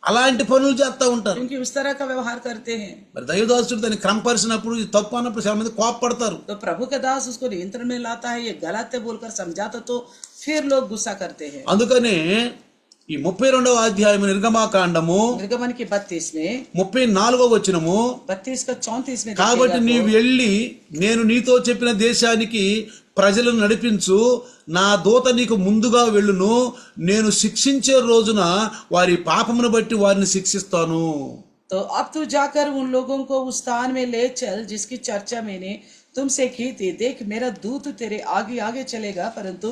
అలాంటి పనులు చేస్తా ఉంటారు. क्योंकि उस तरह का व्यवहार करते हैं। మరి దైవదాసుడు దాన్ని క్రమపరిచినప్పుడు ఇది తప్పు అన్నప్పుడు చాలా మంది కోపపడతారు. तो प्रभु का दास उसको नियंत्रण में लाता है, ये गलत है बोलकर समझाता तो फिर लोग गुस्सा करते हैं। అందుకనే ఈ 32వ అధ్యాయం నిర్గమాకాండము निर्गमन की 32 में 34వ వచనము, 32 का 34 में కాబట్టి देखिएगा నీవు तो, వెళ్ళి నేను నీతో చెప్పిన దేశానికి ప్రజలను నడిపించు, నా దూత నీకు ముందుగా వెళ్ళును, నేను శిక్షించే రోజున వారి పాపమును బట్టి వారిని శిక్షిస్తాను. तो अब तू जाकर उन लोगों को उस स्थान में ले चल जिसकी चर्चा मैंने तुमसे की थी। देख मेरा दूत तेरे आगे आगे चलेगा, परंतु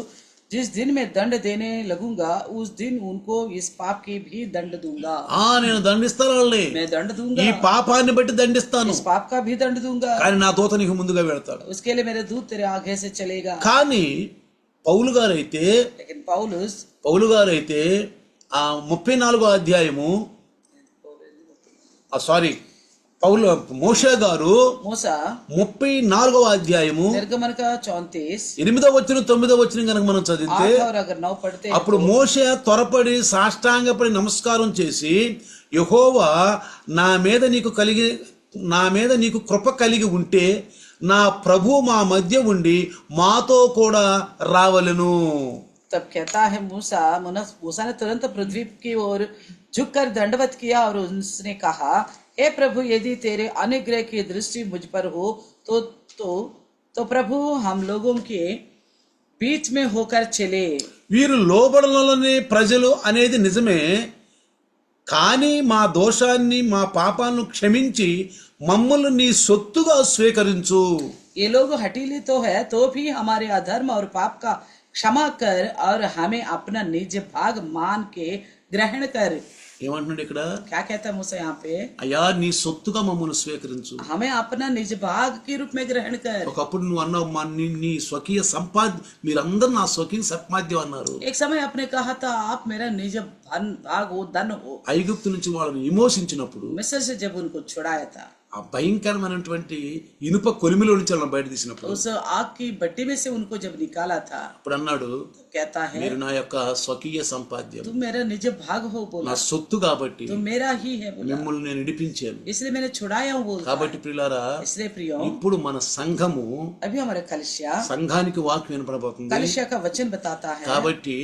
जिस दिन मैं दंड देने लगूंगा उस दिन उनको इस पाप की भी दंड दूंगा। నేను దండిస్తాను వాళ్ళని, मैं दंड ఈ दूंगा, పాపాన్ని బట్టి దండిస్తాను, इस पाप का भी दंड दूंगा, కానీ నా దూత నీకు ముందుగా వెళ్తాడు. उसके लिए मेरा दूत तेरे आगे से चलेगा। కానీ పౌలు గారైతే लेकिन पौलुस ఆ 34వ అధ్యాయము మోషే గారు मूसा 34వ అధ్యాయము निर्गमन का 34 8వ వచనం 9వ వచనం కనుక మనం చదివితే, 8 और अगर 9 पढ़ते हैं అప్పుడు మోషే త్వరపడి సాష్టాంగపడి నమస్కారం చేసి, యెహోవా నా మీద నీకు కృప కలిగి ఉంటే నా ప్రభు మా మధ్య ఉండి మాతో కూడా రావలెను. तब कहता है मूसा ने तुरंत पृथ्वी की ओर झुककर दंडवत किया और उसने कहा, हे प्रभु यदि तेरे अनुग्रह की दृष्टि मुझ पर हो तो प्रभु हम लोगों के बीच में होकर चले। వీరు లోబడలోని ప్రజలు అనేది నిజమే, కానీ మా దోషాన్ని మా పాపాలను క్షమించి మమ్మల్ని నీ సొత్తుగా స్వీకరించు. ये लोग हठीली तो है, तो भी हमारे अधर्म और पाप का क्षमा कर और हमें अपना निज भाग मान के ग्रहण कर। ఏమంటున్నాడు ఇక్కడ, क्या कहता है मूसा यहाँ पे, అయ్యా నీ సొత్తుగా మమ్మల్ని స్వీకరించు. हमें अपना निज भाग के रूप में ग्रहण कर। ఒకప్పుడు నువ్వు అన్నావు నీ స్వకీయ మీరందరూ నా స్వకీయ సంపాద్యం అన్నారు. एक समय आपने कहा था आप मेरा निज भाग हो, धन हो। ఐగుప్తు నుంచి వాళ్ళని విమోచించినప్పుడు मिस्र से जब उनको छुड़ाया था, ఆ భయంకరమైనటువంటి ఇనుప కొలిమిలో నుంచి వాళ్ళని బయట తీసినప్పుడు उस आग की भट्टी में से उनको जब निकाला था, అప్పుడు అన్నాడు, कहता है మీరు నా యొక్క స్వకీయ సంపాద్యం, तुम मेरा निज भाग हो నా बोला, సొత్తు కాబట్టి तुम मेरा ही है बोला, మిమ్మల్ని నేను విడిపించాను. इसलिए मैंने छुड़ाया हूँ बोलता है। కాబట్టి ప్రియులారా, इसलिए प्रियो, ఇప్పుడు మన సంఘము, अभी हमारा कलिसिया సంఘానికి వాక్యం వినపడబోతుంది. कलिसिया का वचन बताता है, కాబట్టి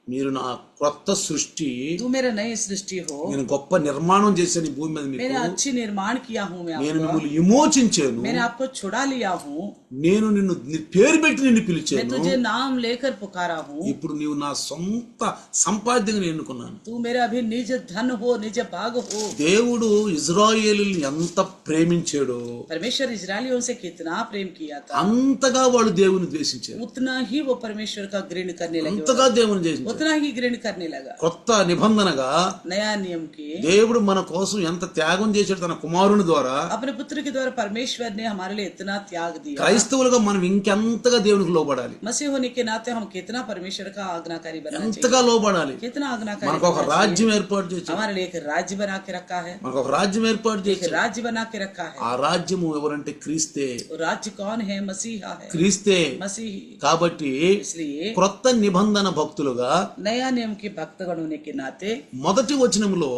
మీరు నా కొత్త సృష్టి, तू मेरा नई सृष्टि हो, నేను గొప్ప నిర్మాణం చేశాను ఈ భూమి మీద मैंने మీకు, अच्छी निर्माण किया हूँ मैं నేను आपको, మిమ్మల్ని విమోచించాను, मैंने आपको छुड़ा लिया हूँ, నేను నిన్ను పేరు పెట్టి నిన్ను मैं పిలిచాను. तुझे नाम लेकर पुकारा हूँ, ఇప్పుడు నీవు నా సొంత సంపాద్యంగా ఎన్నుకున్నాను. तू मेरा अभी निज धन हो, निज भाग हो। దేవుడు ఇజ్రాయేలుని ఎంత ప్రేమించాడో परमेश्वर इजरायलियों से कितना प्रेम किया था, అంతగా వాళ్ళు దేవుని ద్వేషించారు, उतना ही वो परमेश्वर का घृण करने लगे, అంతగా దేవుని ద్వేషించారు. उतना ही घृण करने लगा। కొత్త నిబంధనగా नया नियम के దేవుడు మన కోసం ఎంత త్యాగం చేశాడు తన కుమారుని ద్వారా. अपने पुत्र के द्वारा परमेश्वर ने हमारे लिए इतना त्याग दिया। క్రైస్తవులుగా మనం ఇంకెంతగా దేవునికి లోబడాలి, मसीह होने के नाते हम कितना परमेश्वर का आज्ञाकारी बनना चाहिए, ఎంతగా లోబడాలి. कितना आज्ञाकारी మనకు ఒక बनना రాజ్యం ఏర్పాటు చేశాడు, चाहिए। हमारे लिए एक राज्य बना के रखा है, మనకు ఒక రాజ్యం ఏర్పాటు एक చేశాడు. राज्य बना के रखा है। ఆ రాజ్యము ఎవరంటే క్రీస్తే, वो राज्य कौन है? मसीहा है, క్రీస్తే. मसीह। కాబట్టి इसलिए క్రొత్త నిబంధన భక్తులుగా नया नियम के भक्तगण होने के नाते మొదటి వచనంలో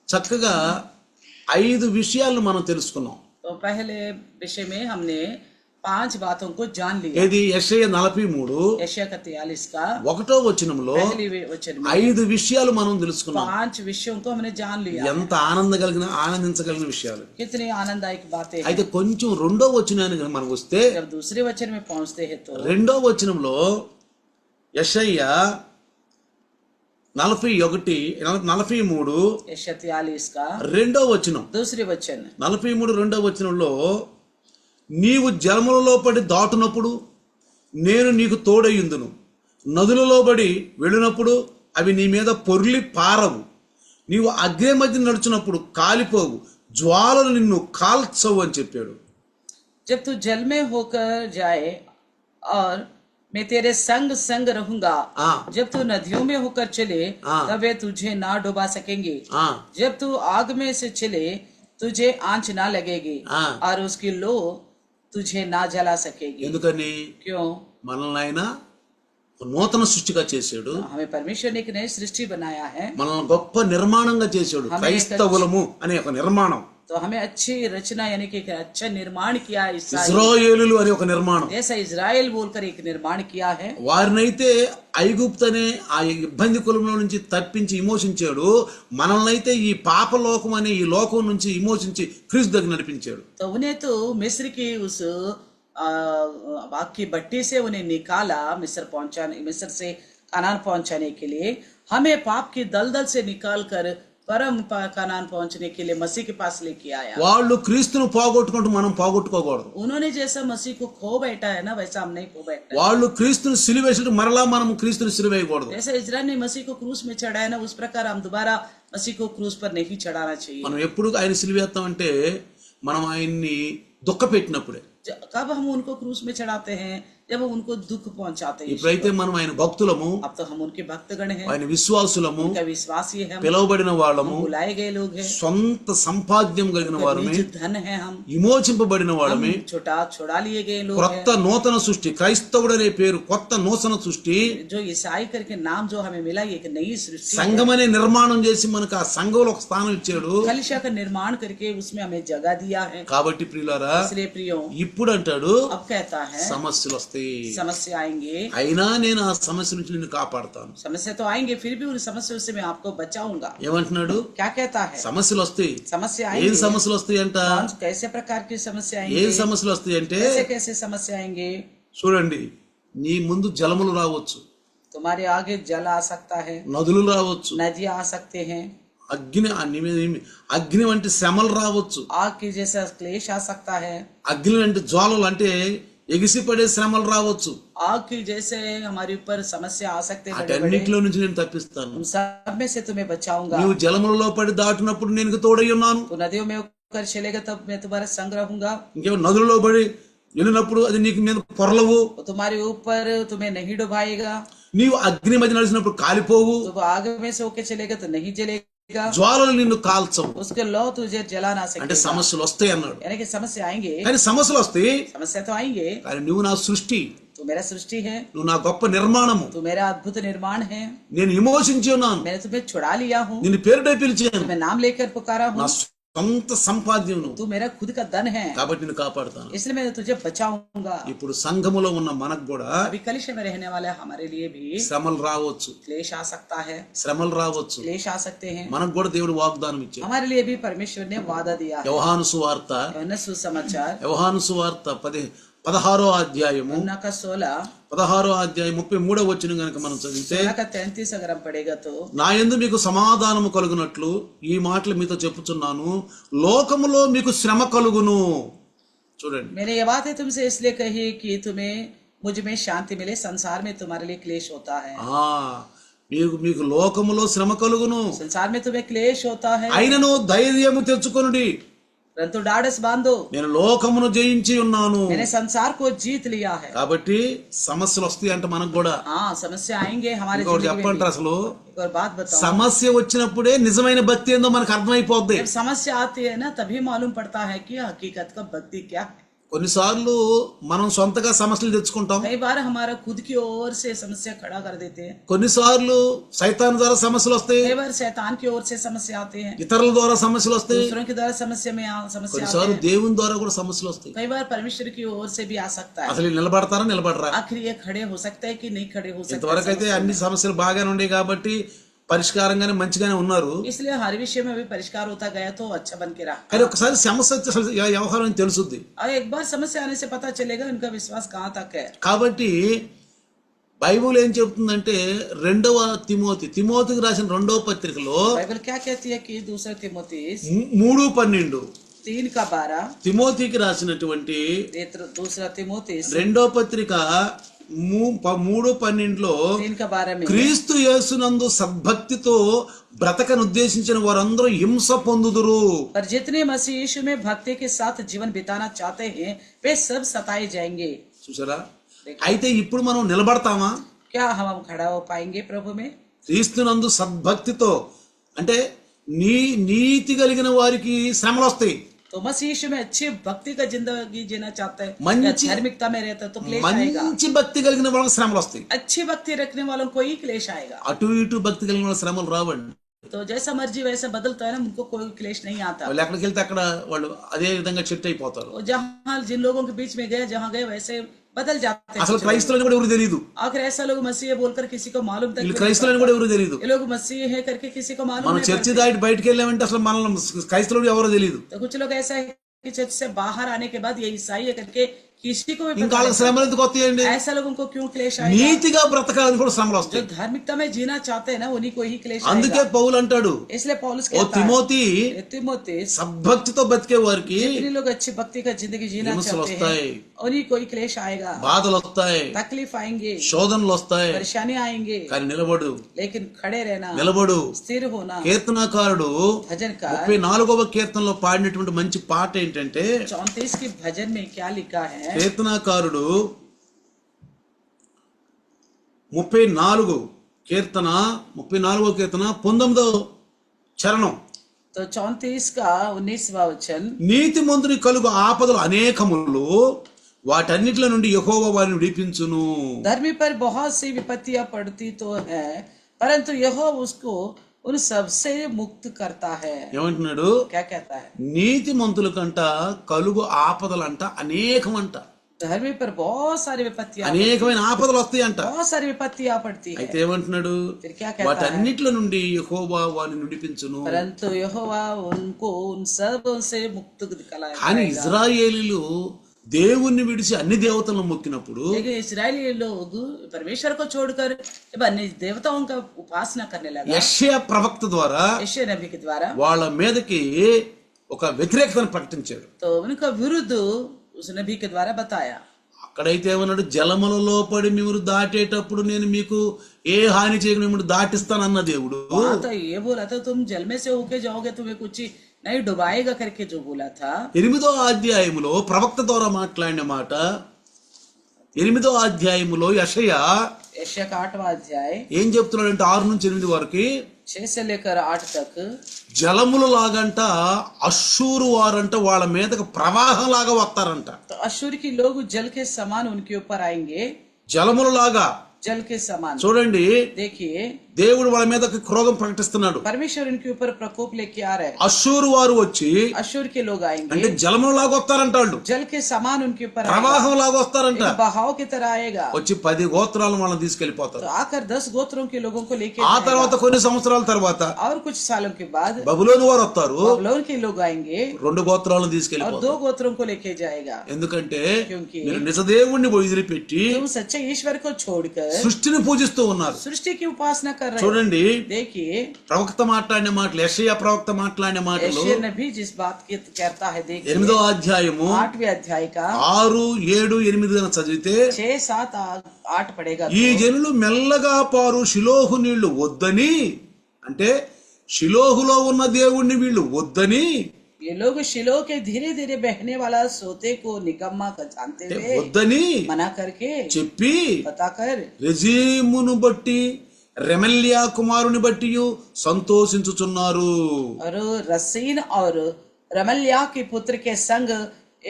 చక్కగా 5 విషయాలను మనం తెలుసుకున్నాం. तो पहले विषय में हमने 5 बातों को जान लिया। ఏది యెషయా 43 यशायाह का 43 का ఒకటో వచనంలో पहली वचन में 5 విషయాలు మనం తెలుసుకున్నాం. 5 विषयों को हमने जान लिया। ఎంత ఆనందించగలిగిన విషయాలు. कितनी आनंददायक बातें हैं। అయితే కొంచెం రెండో వచనానికి మనం వస్తే, जब दूसरे वचन में पहुंचते हैं तो రెండో వచనంలో యెషయా 43 यशायाह 43 का రెండో వచనం, दूसरे वचन 43 రెండో వచనంలో, నీవు జలములలో పడి దాటునప్పుడు నేను నీకు తోడయ్యుందును, నదులలో పడి వెళ్ళినప్పుడు అవి నీ మీద పొర్లి పారవు, నీవు అగ్ని మధ్య నడుచున్నప్పుడు కాలిపోవు, జ్వాలలు నిన్ను కాల్చవు అని చెప్పాడు. जब तू जल में होकर जाए और मैं तेरे संग संग रहूंगा, ఆ, जब तू नदियों में होकर चले हाँ। तब वे तुझे ना डुबा सकेंगे, ఆ, जब तू आग में से चले तुझे आंच ना लगेगी ఆ. और उसकी लो तुझे ना जला सकेगी। ఎందుకని क्यों? మనల్ని ఆయన నూతన సృష్టిగా చేశాడు, हमें परमेश्वर ने एक नई सृष्टि बनाया है, మనల్ని గొప్ప నిర్మాణంగా చేశాడు. క్రైస్తవులము అనే ఒక నిర్మాణం, तो हमें अच्छी रचना यानी कि एक अच्छा निर्माण किया है। ఇశ్రాయేలులు అనే ఒక నిర్మాణం. जैसा इजराइल बोलकर एक निर्माण किया है, వారినైతే ఐగుప్తు అనే ఆ ఇబ్బంది కులంలో నుంచి తప్పించి విమోచించాడు, మనల్ని అయితే ఈ పాప లోకం అనే ఈ లోకం నుంచి విమోచించి క్రీస్తు దగ్గర నడిపించాడు. तो उन्हें तो मिस्र की उस आग की भट्टी से उन्हें निकाला, मिस्र से कनान पहुंचाने के लिए। हमें पाप की दलदल से निकाल कर परम कनान पहुंचने के लिए मसीह के पास लेके आया। వాళ్ళు క్రీస్తును పోగొట్టుకుంటూ మనం పోగొట్టుకోకూడదు. उन्होंने जैसा मसीह को खो बैठा है ना, वैसा हम नहीं खो बैठा। వాళ్ళు క్రీస్తును సిలువేసినట్టు మరలా మనం క్రీస్తును సిలువేయకూడదు. जैसा इजराइल ने मसीह को क्रूस में चढ़ाया ना, उस प्रकार हम दोबारा मसीह को क्रूस पर नहीं चढ़ाना चाहिए। మనం ఎప్పుడు ఆయన సిలువేస్తామంటే మనం ఆయన్ని దుఃఖ పెట్టినప్పుడే. कब हम उनको क्रूस में चढ़ाते हैं? जब हम उनको दुख पहुंचाते हैं। ఇప్పుడైతే మనం ఆయన భక్తులము, अब तो हम उनके भक्तगण हैं, ఆయన విశ్వాసులము, उनका विश्वासी है, हम పిలువబడిన వాళ్ళము, बुलाए गए लोग हैं, సొంత సంపాద్యం కలిగిన వారమే, निज धन है, हम విమోచింపబడిన వాళ్ళమే, छुड़ा लिए गए लोग క్రొత్త हैं। నూతన సృష్టి, క్రైస్తవుడనే పేరు కొత్త నూతన సృష్టి. जो ईसाई करके नाम जो हमें मिला, ये एक नई सृष्टि है। సంఘం అనే నిర్మాణం చేసి మనకు ఆ సంఘంలో ఒక స్థానం ఇచ్చాడు. कलिसिया का निर्माण करके उसमें हमें जगह दिया है। కాబట్టి ప్రియులారా, इसलिए प्रियो, ఇప్పుడు అంటాడు अब कहता है సమస్యలు వస్తాయి, समस्या आएंगे, అయినా నేను ఆ సమస్య నుంచి నిన్ను కాపాడుతాను. समस्या तो आएंगे, फिर भी उन समस्याओं से मैं आपको बचाऊंगा। ఏమంటున్నాడు? क्या कहता है? సమస్యలు వస్తాయి. समस्या ఏం आएंगे। సమస్యలు వస్తాయి అంట? कैसे प्रकार की समस्या ఏం आएंगे? సమస్యలు వస్తాయి అంటే, कैसे कैसे समस्या आएंगे? చూడండి, నీ ముందు జలములు రావచ్చు, तुम्हारे आगे जल आ सकता है, నదులు రావచ్చు, नदियां आ सकते हैं, అగ్ని వంటి శ్రమలు రావచ్చు, आग की जैसा क्लेश आ सकता है, అగ్ని వంటి జ్వాలలు అంటే ఎగిసిపడే శ్రమలు రావచ్చు. आग की जैसे हमारे ऊपर समस्या आ सकते हैं, बड़े बड़े। అటన్నిటిలో నుంచి నేను తప్పిస్తాను. उन सब में से तुम्हें बचाऊंगा। నీవు జలములలో పడి దాటినప్పుడు నేను నీకు తోడై ఉన్నాను. तो नदियों में होकर चलेगा तब मैं तुम्हारा संग रहूंगा। ఇంకేమో నదులలో పడి వెళ్ళినప్పుడు అది నీకు మీద పొరలవు. वो तुम्हारे ऊपर तुम्हें नहीं डुबाएगा। నీవు అగ్ని మధ్య నడిచినప్పుడు కాలిపోవు. तो वो आग में से होकर चलेगा तो नहीं जलेगा। జ్వాలలు నిన్ను కాల్చవు. उसके लौ तुझे जला ना అంటే सकेगा। సమస్యలు వస్తాయి అన్నాడు. यानी कि समस्या आएंगे, కానీ సమస్యలు వస్తాయి, समस्या तो आएंगे। కానీ నువ్వు నా సృష్టి, तू मेरा सृष्टि है, నువ్వు నా గొప్ప నిర్మాణము, तू मेरा अद्भुत निर्माण है। నేను విమోచించి ఉన్నాను, मैंने तुम्हें छुड़ा लिया हूँ, నిన్ను పేరుపై పిలిచాను, मैं नाम लेकर पुकारा నా हूँ। సొంత సంపాద్యం నువ్వు, तू मेरा खुद का धन है, కాబట్టి నిన్ను కాపాడుతాను. इसलिए मैं तुझे बचाऊंगा। ఇప్పుడు సంఘములో ఉన్న మనకు కూడా अभी कलिशे में रहने वाले हमारे लिए भी శ్రమలు రావచ్చు, क्लेश आ सकता है, శ్రమలు రావచ్చు. क्लेश आ सकते हैं। మనకు కూడా దేవుడు వాగ్దానం ఇచ్చాడు. हमारे लिए भी परमेश्वर ने वादा दिया है। యోహాను సువార్త, यूहन्ना सुसमाचार యోహాను సువార్త 16వ అధ్యాయము 16 का 16 16వ అధ్యాయం 33వ వచనం గనుక మనం చదివితే, 16 का 33 अगर हम पढ़ेगा तो, నా యందు మీకు సమాధానము కలుగునట్లు ఈ మాటలు మీతో చెప్పుచున్నాను, లోకములో మీకు శ్రమ కలుగును. చూడండి, मैंने ये बात है तुमसे इसलिए कही कि तुम्हें मुझ में शांति मिले, संसार में तुम्हारे लिए क्लेश होता है। మీకు లోకములో శ్రమ కలుగును, संसार में तुम्हें क्लेश होता है, అయినను ధైర్యము తెచ్చుకొనుడి, परंतु ढाढ़स बांधो, నేను లోకమును జయించి ఉన్నాను. मैंने संसार को जीत लिया है। కాబట్టి సమస్యలు వస్తాయి అంటే మనకు కూడా. हाँ, समस्या आएंगे हमारे ఇంకొకటి जिंदगी में చెప్పండి, भी। అసలు एक और बात बताओ, సమస్య వచ్చినప్పుడే నిజమైన భక్తి ఏందో మనకు అర్థమైపోద్ది. जब समस्या आती है ना, तभी मालूम पड़ता है कि हकीकत का भक्ति क्या है। కొన్నిసార్లు మనం సొంతగా సమస్యలు తెచ్చుకుంటాం, कई बार हमारा खुद की ओर से समस्या खड़ा कर देते हैं, కొన్నిసార్లు సైతాన్ ద్వారా సమస్యలు వస్తాయి, कई बार शैतान की ओर से समस्या आती है, ఇతరుల ద్వారా సమస్యలు వస్తాయి, दूसरों के द्वारा समस्या आती కొన్నిసార్లు है, దేవుని ద్వారా కూడా సమస్యలు వస్తాయి. कई बार परमेश्वर की ओर से भी आ सकता है। అసలు వీళ్ళు నిలబడతారా నిలబడరా? आखिर ये खड़े हो सकते हैं कि नहीं खड़े हो सकते ఇంతవరకు అయితే हैं। అన్ని సమస్యలు బాగానే ఉండేవి కాబట్టి పరిష్కారంగానే మంచిగానే ఉన్నారు. इसलिए हर विषय में भी परिष्कार होता गया तो अच्छा बन के रहा। కానీ ఒకసారి సమస్య వచ్చి అసలు వ్యవహారం అని తెలుసుద్ది. और एक बार समस्या आने से पता चलेगा उनका विश्वास कहाँ तक है। కాబట్టి బైబుల్ ఏం చెప్తుందంటే, తిమోతికి రాసిన 2వ పత్రికలో बाइबल क्या कहती है कि दूसरा तिमोथी 3:12 3 का 12, తిమోతికి రాసినటువంటి दूसरा तिमोथी 2వ పత్రిక 3:12లో 3 का 12 में, క్రీస్తు యేసునందు సద్భక్తితో బ్రతకను ఉద్దేశించిన వారందరూ హింస పొందుదురు. पर जितने मसीह यीशु में भक्ति के साथ जीवन बिताना चाहते हैं वे सब सताए जाएंगे। చూసారా? అయితే ఇప్పుడు మనం నిలబడతామా? क्या हम खड़ा हो पाएंगे प्रभु में? క్రీస్తునందు సద్భక్తితో అంటే నీతి కలిగిన వారికి శ్రమలు వస్తాయి. तो मसीह यीशु में अच्छी भक्ति का जिंदगी जीना चाहते हैं, मंची- या धार्मिकता में रहता है तो क्लेश आएगा। మంచి భక్తి కలిగిన వాళ్ళకి శ్రమలు వస్తాయి. अच्छी भक्ति रखने वालों को ही क्लेश आएगा। అటు ఇటు భక్తి కలిగిన వాళ్ళ శ్రమలు రావండి. तो जैसा मर्जी वैसा बदलता है ना, उनको कोई क्लेश नहीं आता। వాళ్ళు ఎక్కడికి వెళ్తే అక్కడ వాళ్ళు అదే విధంగా చెట్టు అయిపోతారు. वो जहाँ जिन लोगों के बीच में गए, जहाँ गए वैसे बदल जाते हैं। అసలు క్రైస్తవులని కూడా ఎవరు తెలియదు, आखिर ऐसा लोग मसीह है बोलकर किसी को मालूम तक వీళ్ళు नहीं క్రైస్తవులని కూడా ఎవరు తెలియదు. पड़ता। ये लोग मसीह है करके किसी को मालूम మనం नहीं చర్చి पड़ता। దాటి బయటకు వెళ్ళామంటే అసలు మనల్ని క్రైస్తవులు ఎవరో తెలియదు. तो कुछ लोग ऐसा है कि चर्च से बाहर आने के बाद ये ईसाई है करके किसी को भी ఇంకా पता వాళ్ళకి नहीं। శ్రమలు ఎందుకు వస్తాయండి? ऐसा लोगों को क्यों क्लेश आएगा? నీతిగా బ్రతకాలని కూడా శ్రమలు जो వస్తాయి. धार्मिकता में जीना चाहते हैं ना, उन्हीं को ही क्लेश అందుకే आएगा। పౌలు అంటాడు, इसलिए पौलुस ఓ कहता है, తిమోతి, तिमोथी, సద్భక్తితో బతికే వారికి जितने लोग अच्छी भक्ति का जिंदगी जीना हिंसा चाहते होता है। हैं उन्हीं को ही क्लेश आएगा, బాధలు వస్తాయి, तकलीफ आएंगे, శోధనలు వస్తాయి, परेशानी आएंगे, కానీ నిలబడు, लेकिन खड़े रहना, నిలబడు. स्थिर होना। కీర్తనాకారుడు भजन का 34వ కీర్తనలో పాడినటువంటి మంచి పాట ఏంటంటే, 34 की भजन में क्या लिखा है? కీర్తనాకారుడు 34వ కీర్తన 19వ చరణం, तो 34 का 19वां वचन, నీతిమంతుని కలుగు ఆపదలు అనేకములు, వాటన్నిటిల నుండి యెహోవా వారిని విడిపించును. धर्मी पर बहुत सी विपत्तियां पड़ती तो है, परंतु यहोवा उसको उन सबसे मुक्त करता है। ఏమంటున్నాడు? क्या कहता है? నీతిమంతుల కంట కలుగు ఆపదలంట అనేకమంట. धर्मी पर बहुत सारी विपत्तियां, అనేకమైన ఆపదలు వస్తాయంట. बहुत सारी विपत्तियां पड़ती है। అయితే ఏమంటున్నాడు? फिर क्या कहता है? వాటన్నిటిల నుండి యెహోవా వారిని విడిపించును. परंतु यहोवा उनको उन सब से मुक्त కానీ कराएगा। ఇజ్రాయేలీలు దేవుణ్ణి విడిచి అన్ని దేవతలను మొక్కినప్పుడు, लेकिन इस्राएली लोग परमेश्वर को छोड़कर जब अन्य देवताओं का उपासना करने लगा, యెషయా ప్రవక్త ద్వారా यशायाह नबी के द्वारा, వాళ్ళ మీదకి ఒక వ్యతిరేకతను ప్రకటించాడు. तो उनका विरुद्ध उस नबी के द्वारा बताया। అక్కడైతే ఏమన్నాడు? జలములలో పడి మీరు దాటేటప్పుడు నేను మీకు ఏ హాని చేయకుండా మిమ్మల్ని దాటిస్తానన్న దేవుడు वहाँ तो ये बोला था तुम जल में से होके जाओगे, तुम्हें कुछ नहीं डुबाएगा करके जो बोला था। 8వ అధ్యాయములో ప్రవక్త ద్వారా మాట్లాడిన మాట, 8వ అధ్యాయములో యెషయా यशायाह का 8वां अध्याय ఏం చెప్తున్నాడంటే 6 నుంచి 8 వరకు 6 से लेकर 8 तक। జలముల లాగంట అశ్షూరు వారంట వాళ్ళ మీదకి ప్రవాహం లాగా వస్తారంట. तो अश्शूर की लोग जल के समान उनके ऊपर आएंगे, జలముల లాగా जल के समान। చూడండి, देखिए దేవుడు వాళ్ళ మీదకి క్రోధం ప్రకటిస్తున్నాడు. परमेश्वर उनके ऊपर प्रकोप लेके आ रहे हैं। అశ్షూరు వారు వచ్చి अश्शूर के लोग అంటే आएंगे, జలముల లాగా వస్తారంట, వాళ్ళు जल के समान उनके ऊपर आएगा, ప్రవాహం లాగా వస్తారంట. एक बहाव की तरह आएगा। వచ్చి 10 గోత్రాలను వాళ్ళని తీసుకెళ్లిపోతారు. तो आकर 10 गोत्रों के लोगों को लेके ఆ जाएगा। తర్వాత కొన్ని సంవత్సరాల తర్వాత और कुछ सालों के बाद బబులోను వారు వస్తారు, बबुलोन के लोग आएंगे 2 గోత్రాలను और తీసుకెళ్లిపోతారు. 2 गोत्रों को लेके जाएगा। ఎందుకంటే क्योंकि మీరు నిజ దేవుణ్ణి వదిలిపెట్టి तुम सच्चे ईश्वर को छोड़कर సృష్టిని పూజిస్తూ ఉన్నారు. सृष्टि की उपासना कर रहे हो। చూడండి, देखिए ప్రవక్త మాట్లాడిన మాటలు, యెషయా ప్రవక్త మాట్లాడిన మాటలు यशायाह नबी जिस बात की कहता है, देखिए 8వ అధ్యాయము 8वें अध्याय का 6, 7, 8 చదివితే 6, 7, 8 पड़ेगा। ఈ జనులు మెల్లగా పారు షిలోహు నీళ్లు వద్దని, అంటే షిలోహులో ఉన్న దేవుణ్ణి వీళ్ళు వద్దని, ये लोग शिलो के धीरे धीरे बहने वाला सोते को निकम्मा का जानते हुए వద్దని मना करके చెప్పి बताकर రెజీమును బట్టి రెమల్యా కుమారుని బట్టి సంతోషించుచున్నారు. और रसीन और रमल्या के पुत्र के संग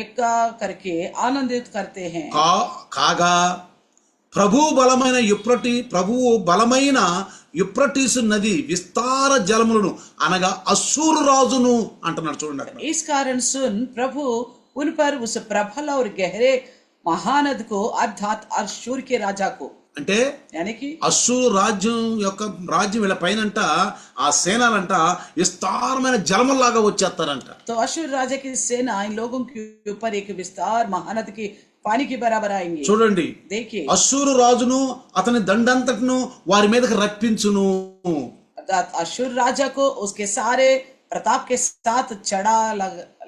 एक करके आनंदित करते हैं। కాగా ప్రభువు బలమైన యుప్రటీసు నది విస్తార జలములను అనగా అశ్షూరు రాజును అంటున్నాడు. చూడండి అక్కడ. इस कारण सुन प्रभु उन पर उस प्रबल और गहरे महानद को अर्थात अश्शूर के राजा को, అంటే यानी कि అశ్షూరు రాజ్యం వీళ్ళ పైనంట, ఆ సేనలంట విస్తారమైన జలములాగా వచ్చేస్తారంట. तो अश्शूर राजा की सेना इन लोगों के ऊपर एक विस्तार महानद की पानी की बराबर आएंगे। చూడండి, देखिए అశ్షూరు రాజును అతని దండంతటిను వారి మీదకి రప్పించును. अर्थात अश्शूर राजा को उसके सारे प्रताप के साथ चढ़ा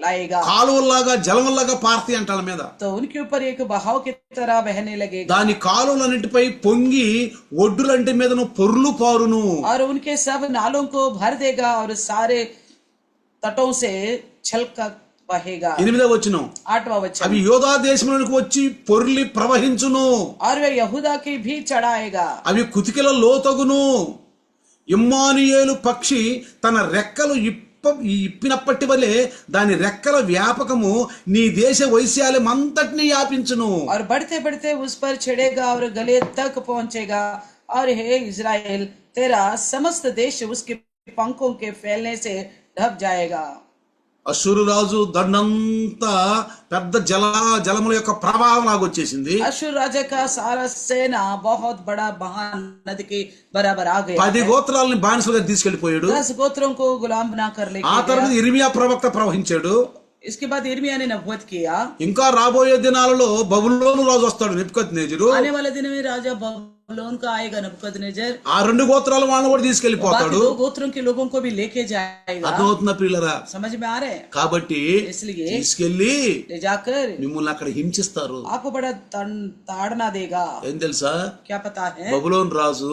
लाएगा, కాలువల్లాగా జలముల్లాగా పార్తి అంట వాళ్ళ మీద. तो उनके ऊपर एक बहाव की तरह बहने लगेगा దాని కాలువలన్నిటిపై పొంగి ఒడ్డులంటి మీదను పొర్లు పారును. और उनके सब नालों को भर देगा और सारे तटों से छलका बहेगा। 8వ వచనం, 8वां वचन, అవి యోధా దేశంలోనికి వచ్చి పొర్లి ప్రవహించును. और वे यहूदा की भी चढ़ाएगा। అవి కుతికిల లోతగును. ఇమ్మానుయేలు పక్షి తన రెక్కలు ఇప్పినప్పటి వలె దాని రెక్కల వ్యాపకము నీ దేశ వైశాల్యం అంతటిని వ్యాపించును. और बढ़ते बढ़ते उस पर छिड़ेगा और गले तक पहुंचेगा। और हे इज़राइल, तेरा समस्त देश उसके पंखों के फैलने से ढक जाएगा। అశ్షూరు రాజు దండంతా పెద్ద జలముల యొక్క ప్రవాహం లాగా వచ్చేసింది. अश्शूर राजा का सारा सेना बहुत बड़ा महानदी के बराबर आ गया। 10 గోత్రాలని బానిసలుగా తీసుకెళ్లిపోయాడు. 10 गोत्रों को गुलाम बना कर लेके ఆ తర్వాత गया। ఇర్మియా ప్రవక్త ప్రవహించాడు. इसके बाद यिर्मयाह ने नबूवत किया। ఇంకా రాబోయే దినాలలో బబులోను రాజు వస్తాడు, నెబుకద్నెజరు. आने वाले दिन में राजा बबुलोन का आएगा नबूकदनेस्सर। ఆ 2 గోత్రాల వాళ్ళని కూడా తీసుకెళ్లిపోతాడు. 2 गोत्रों के लोगों को भी लेके जाएगा। అర్థమవుతున్న ప్రియులరా? समझ में आ रहे हैं? కాబట్టి इसलिए తీసుకెళ్లి ले जाकर మిమ్మల్ని అక్కడ హింసిస్తారు. आपको बड़ा ताड़ना देगा। ఏం తెలుసా? क्या पता है? బబులోను రాజు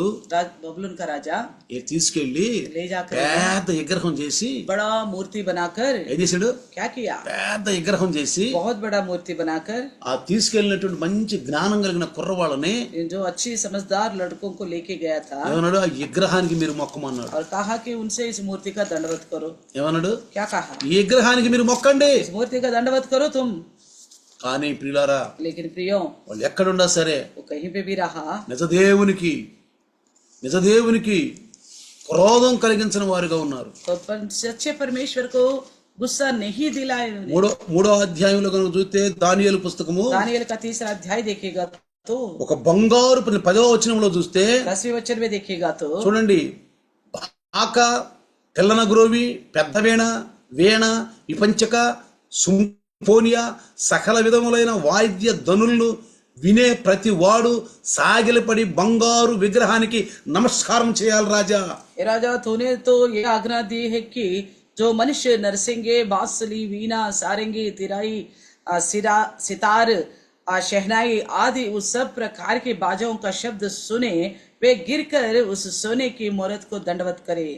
बबुलोन का राजा తీసుకెళ్లి ले जाकर పెద్ద విగ్రహం చేసి बड़ा मूर्ति बनाकर ఏం చేశాడు? क्या किया? పెద్ద విగ్రహం చేసి बहुत बड़ा मूर्ति बनाकर ఆ తీసుకెళ్లినటువంటి మంచి జ్ఞానం కలిగిన కుర్రవాళ్ళని जो अच्छी समझदार लड़कों को लेके गया था ఏమన్నాడు? ఆ విగ్రహానికి మీరు మొక్కమన్నాడు. और कहा कि उनसे इस मूर्ति का दंडवत करो। ఏమన్నాడు? क्या कहा? ఈ విగ్రహానికి మీరు మొక్కండి. इस मूर्ति का दंडवत करो तुम। కానీ ప్రియులారా, लेकिन प्रियो, వాళ్ళు ఎక్కడున్నా సరే वो कहीं पे भी रहा, నిజదేవునికి క్రోధం కలిగించిన వారుగా ఉన్నారు. तो सच्चे परमेश्वर को गुस्सा नहीं दिलाए उन्होंने। మూడో అధ్యాయంలో కనుక చూస్తే దానియేలు పుస్తకము दानियेल का 3रा अध्याय देखेगा तो ఒక బంగారు 10వ వచనంలో చూస్తే 10वें वचन में देखेगा तो చూడండి, బాక, తెల్లన గ్రోవి, పెద్ద వీణ, విపంచక, సింఫోనియా, సకల విధములైన వాయిద్య ధనులను వినే ప్రతి వాడు సాగిలపడి బంగారు విగ్రహానికి నమస్కారం చేయాలి. రాజా, हे राजा, तूने तो ये आज्ञा दी है कि जो मनुष्य नरसिंगे, बांसुरी, वीणा, सारंगी, तिराई, सितार, शहनाई आदि उस सब प्रकार के बाजों का शब्द सुने, वे गिरकर उस सोने की मूर्त को दंडवत करे।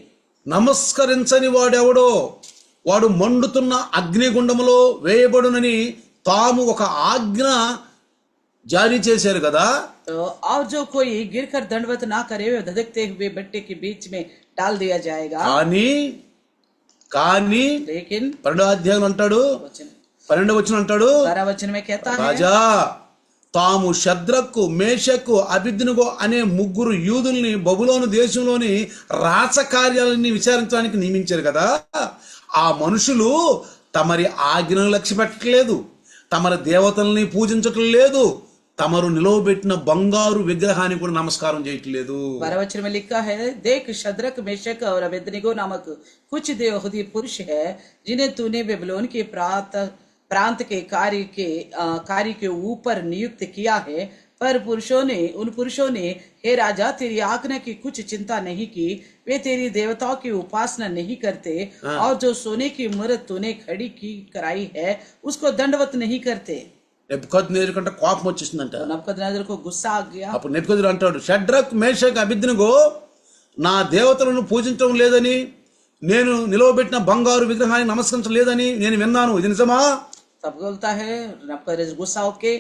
నమస్కరించని వాడెవడో వాడు మండుతున్న అగ్నిగుండములో వేయబడునని తాము ఒక ఆజ్ఞ జారీ చేశారు కదా. तो और जो कोई गिरकर दंडवत ना करे वे धधकते हुए भट्टे के बीच में डाल दिया जाएगा. కానీ लेकिन 12వ అధ్యాయం అంటాడు, 12వ వచనం అంటాడు, 12 वचन में कहता है, రాజా తాము షద్రకు మేషకు అబేద్నెగో అనే ముగ్గురు యూదుల్ని బబులోను దేశంలోని రాచకార్యాలని విచారించడానికి నియమించారు కదా. ఆ మనుషులు తమరి ఆజ్ఞను లక్ష్య పెట్టలేదు, తమరి దేవతల్ని పూజించటం లేదు, తమరు నిలవబెట్టిన బంగారు విగ్రహానికి కూడా నమస్కారం చేయట్లేదు. 12 वचन में लिखा है, देख शद्रक मेशक और अबेदनीगो नामक कुछ यहूदी पुरुष है जिन्हें तूने बेबीलोन के प्रांत के कार्य के ऊपर नियुक्त किया है, पर उन पुरुषों ने हे राजा तेरी आज्ञा की कुछ चिंता नहीं की, वे तेरी देवताओं की उपासना नहीं करते और जो सोने की मूर्त तूने खड़ी की कराई है उसको दंडवत नहीं करते. నెబుకద్నెజరు కంటే కోపం వచ్చేసిందంట. नबूकदनेस्सर को गुस्सा आ गया. అప్పుడు నెబుకద్నెజరు అంటాడు, షడ్రక్ మేషక్ అబేద్నెగో నా దేవతలను పూజించడం లేదని, నేను నిలవబెట్టిన బంగారు విగ్రహాన్ని నమస్కరించడం లేదని నేను విన్నాను, ఇది నిజమా? तब बोलता है नबूकदनेस्सर गुस्सा होके,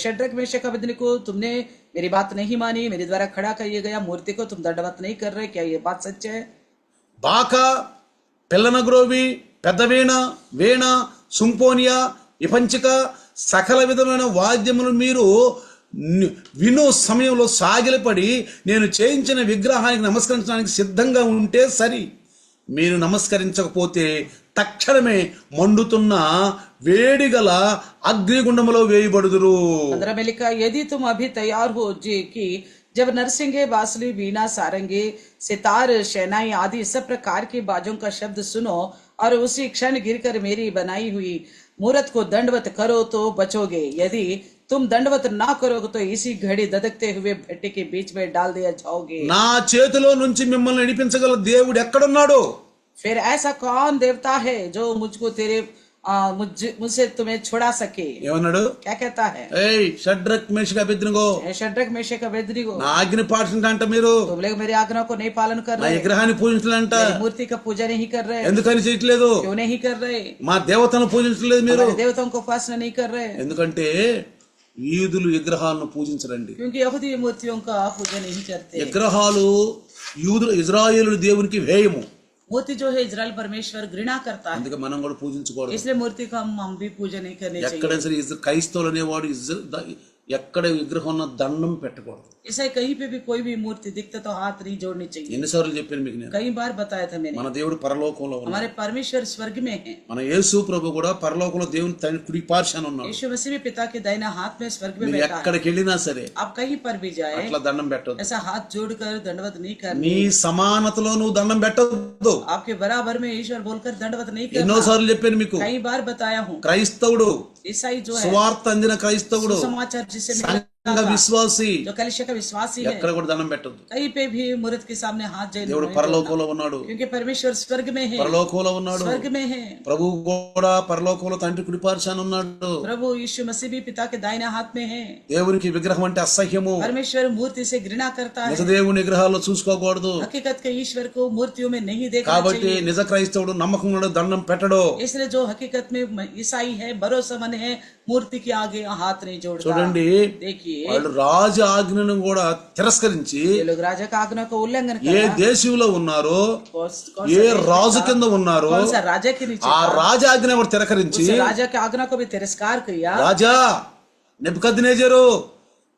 शद्रक मेशक अबेदनीगो तुमने मेरी बात नहीं मानी, मेरे द्वारा खड़ा किया गया मूर्ति को तुम दंडवत नहीं कर रहे, क्या ये बात सच है? బాకా, పిల్లనగ్రోవి, పెద్దవీణ, వీణ, సుంపోనియా, ఇపంచిక సకల విధమైన వాద్యములు మీరు విను సమయంలో సాగిలపడి నేను చేయించిన విగ్రహానికి నమస్కరించడానికి సిద్ధంగా ఉంటే సరి, మీరు నమస్కరించకపోతే తక్షణమే మండుతున్న వేడిగల అగ్నిగుండములో వేయబడుదురు. 15 में लिखा, यदि तुम अभी तैयार हो जी कि जब नरसिंगे, बांसुरी, बीना, सारंगी, सितार, शहनाई आदि सब प्रकार की बाजों का शब्द सुनो और उसी क्षण गिरकर मेरी बनाई हुई मूर्त को दंडवत करो तो बचोगे, यदि तुम दंडवत ना करोगे तो इसी घड़ी धधकते हुए भट्टी के बीच में डाल दिया जाओगे. నా చేతిలో నుంచి మిమ్మల్ని నడిపించగల దేవుడు ఎక్కడున్నాడు? फिर ऐसा कौन देवता है जो मुझको मुझसे तुम्हें छुड़ा सके? ఏమన్నాడు? क्या कहता है? ఏయ్ షడ్రక్ మేషక్ అబేద్నెగో, शद्रक मेशक अबेदनीगो, నా ఆజ్ఞ పాటించంట, మీరు तुम लोग मेरी आज्ञा को नहीं पालन कर నా रहे, విగ్రహాన్ని పూజించాలంట. मेरी मूर्ति का पूजा नहीं कर रहे, ఎందుకని చేయట్లేదు? क्यों नहीं कर रहे? మా దేవతను పూజించలేదు మీరు. हमारे देवताओं को उपासना नहीं कर रहे, ఎందుకంటే యూదులు విగ్రహాలను పూజించరండి. क्योंकि यहूदी मूर्तियों का पूजा नहीं करते. విగ్రహాలు యూదులు ఇజ్రాయేలు దేవునికి వ్యయము, मूर्ति जो है इजराइल परमेश्वर घृणा करता है, అందుకే మనం కూడా పూజించకూడదు. इसलिए मूर्ति का हम भी पूजा नहीं करनी चाहिए. ఎక్కడైనా సరే క్రైస్తవులు అనేవాడు ఎక్కడ విగ్రహం ఉన్న దండం పెట్టకూడదు. ऐसा कहीं पे भी कोई भी मूर्ति दिखता तो हाथ नहीं जोड़नी चाहिए. ఎన్నిసార్లు చెప్పాను మీకు నేను, कई बार बताया था मैंने, మన దేవుడు పరలోకంలో ఉన్నాడు. हमारे परमेश्वर स्वर्ग में है. మన యేసు ప్రభు కూడా పరలోకంలో దేవుని తన కుడి పార్శ్వాన ఉన్నాడు. यीशु मसीह भी पिता के दाहिने हाथ में स्वर्ग में మీరు बैठा है. ఎక్కడికి వెళ్ళినా సరే आप कहीं पर भी जाए అట్లా దండం పెట్టొద్దు. ऐसा हाथ जोड़कर दंडवत नहीं करना. నీ సమానతలో నువ్వు దండం పెట్టొద్దు. आपके बराबर में ईश्वर बोलकर दंडवत नहीं करना. ఎన్నోసార్లు చెప్పాను మీకు, कई बार बताया हूँ. క్రైస్తవుడు, ईसाई जो है, సువార్త అందిన క్రైస్తవుడు, समाचार जिसे సంఘ విశ్వాసి जो कलिसिया का विश्वासी है, ఎక్కడ కూడా దండం పెట్టొద్దు. कहीं पे भी मूर्त के सामने हाथ जोड़ना దేవుడు नहीं, పరలోకంలో ఉన్నాడు, क्योंकि परमेश्वर स्वर्ग में है, పరలోకంలో ఉన్నాడు. स्वर्ग में है. ప్రభు కూడా పరలోకంలో తండ్రి కుడి పార్శ్వాన ఉన్నాడు. प्रभु यीशु मसीह भी पिता के दाहिने हाथ में है. దేవునికి విగ్రహం అంటే అసహ్యము. परमेश्वर मूर्ति से घृणा करता है. నిజ దేవుని విగ్రహాల్లో చూసుకోకూడదు. हकीकत के ईश्वर को मूर्तियों में नहीं देखना కాబట్టి चाहिए. నిజ క్రైస్తవుడు నమ్మకం ఉన్నాడు, దండం పెట్టడు. इसलिए जो हकीकत में ईसाई है, भरोसेमंद है, मूर्ति के आगे हाथ नहीं जोड़ता. చూడండి, देखिए వాళ్ళు రాజు ఆజ్ఞను కూడా తిరస్కరించి ये लोग राजा का आज्ञा को उल्लंघन ఏ करना. దేశంలో ఉన్నారో, कौन ఏ सा రాజు కింద ఉన్నారో कौन सा राजा के नीचे ఆ రాజాజ్ఞ కూడా తిరస్కరించి, उस राजा के आज्ञा को भी तिरस्कार किया. రాజా నెబుకద్నెజరు,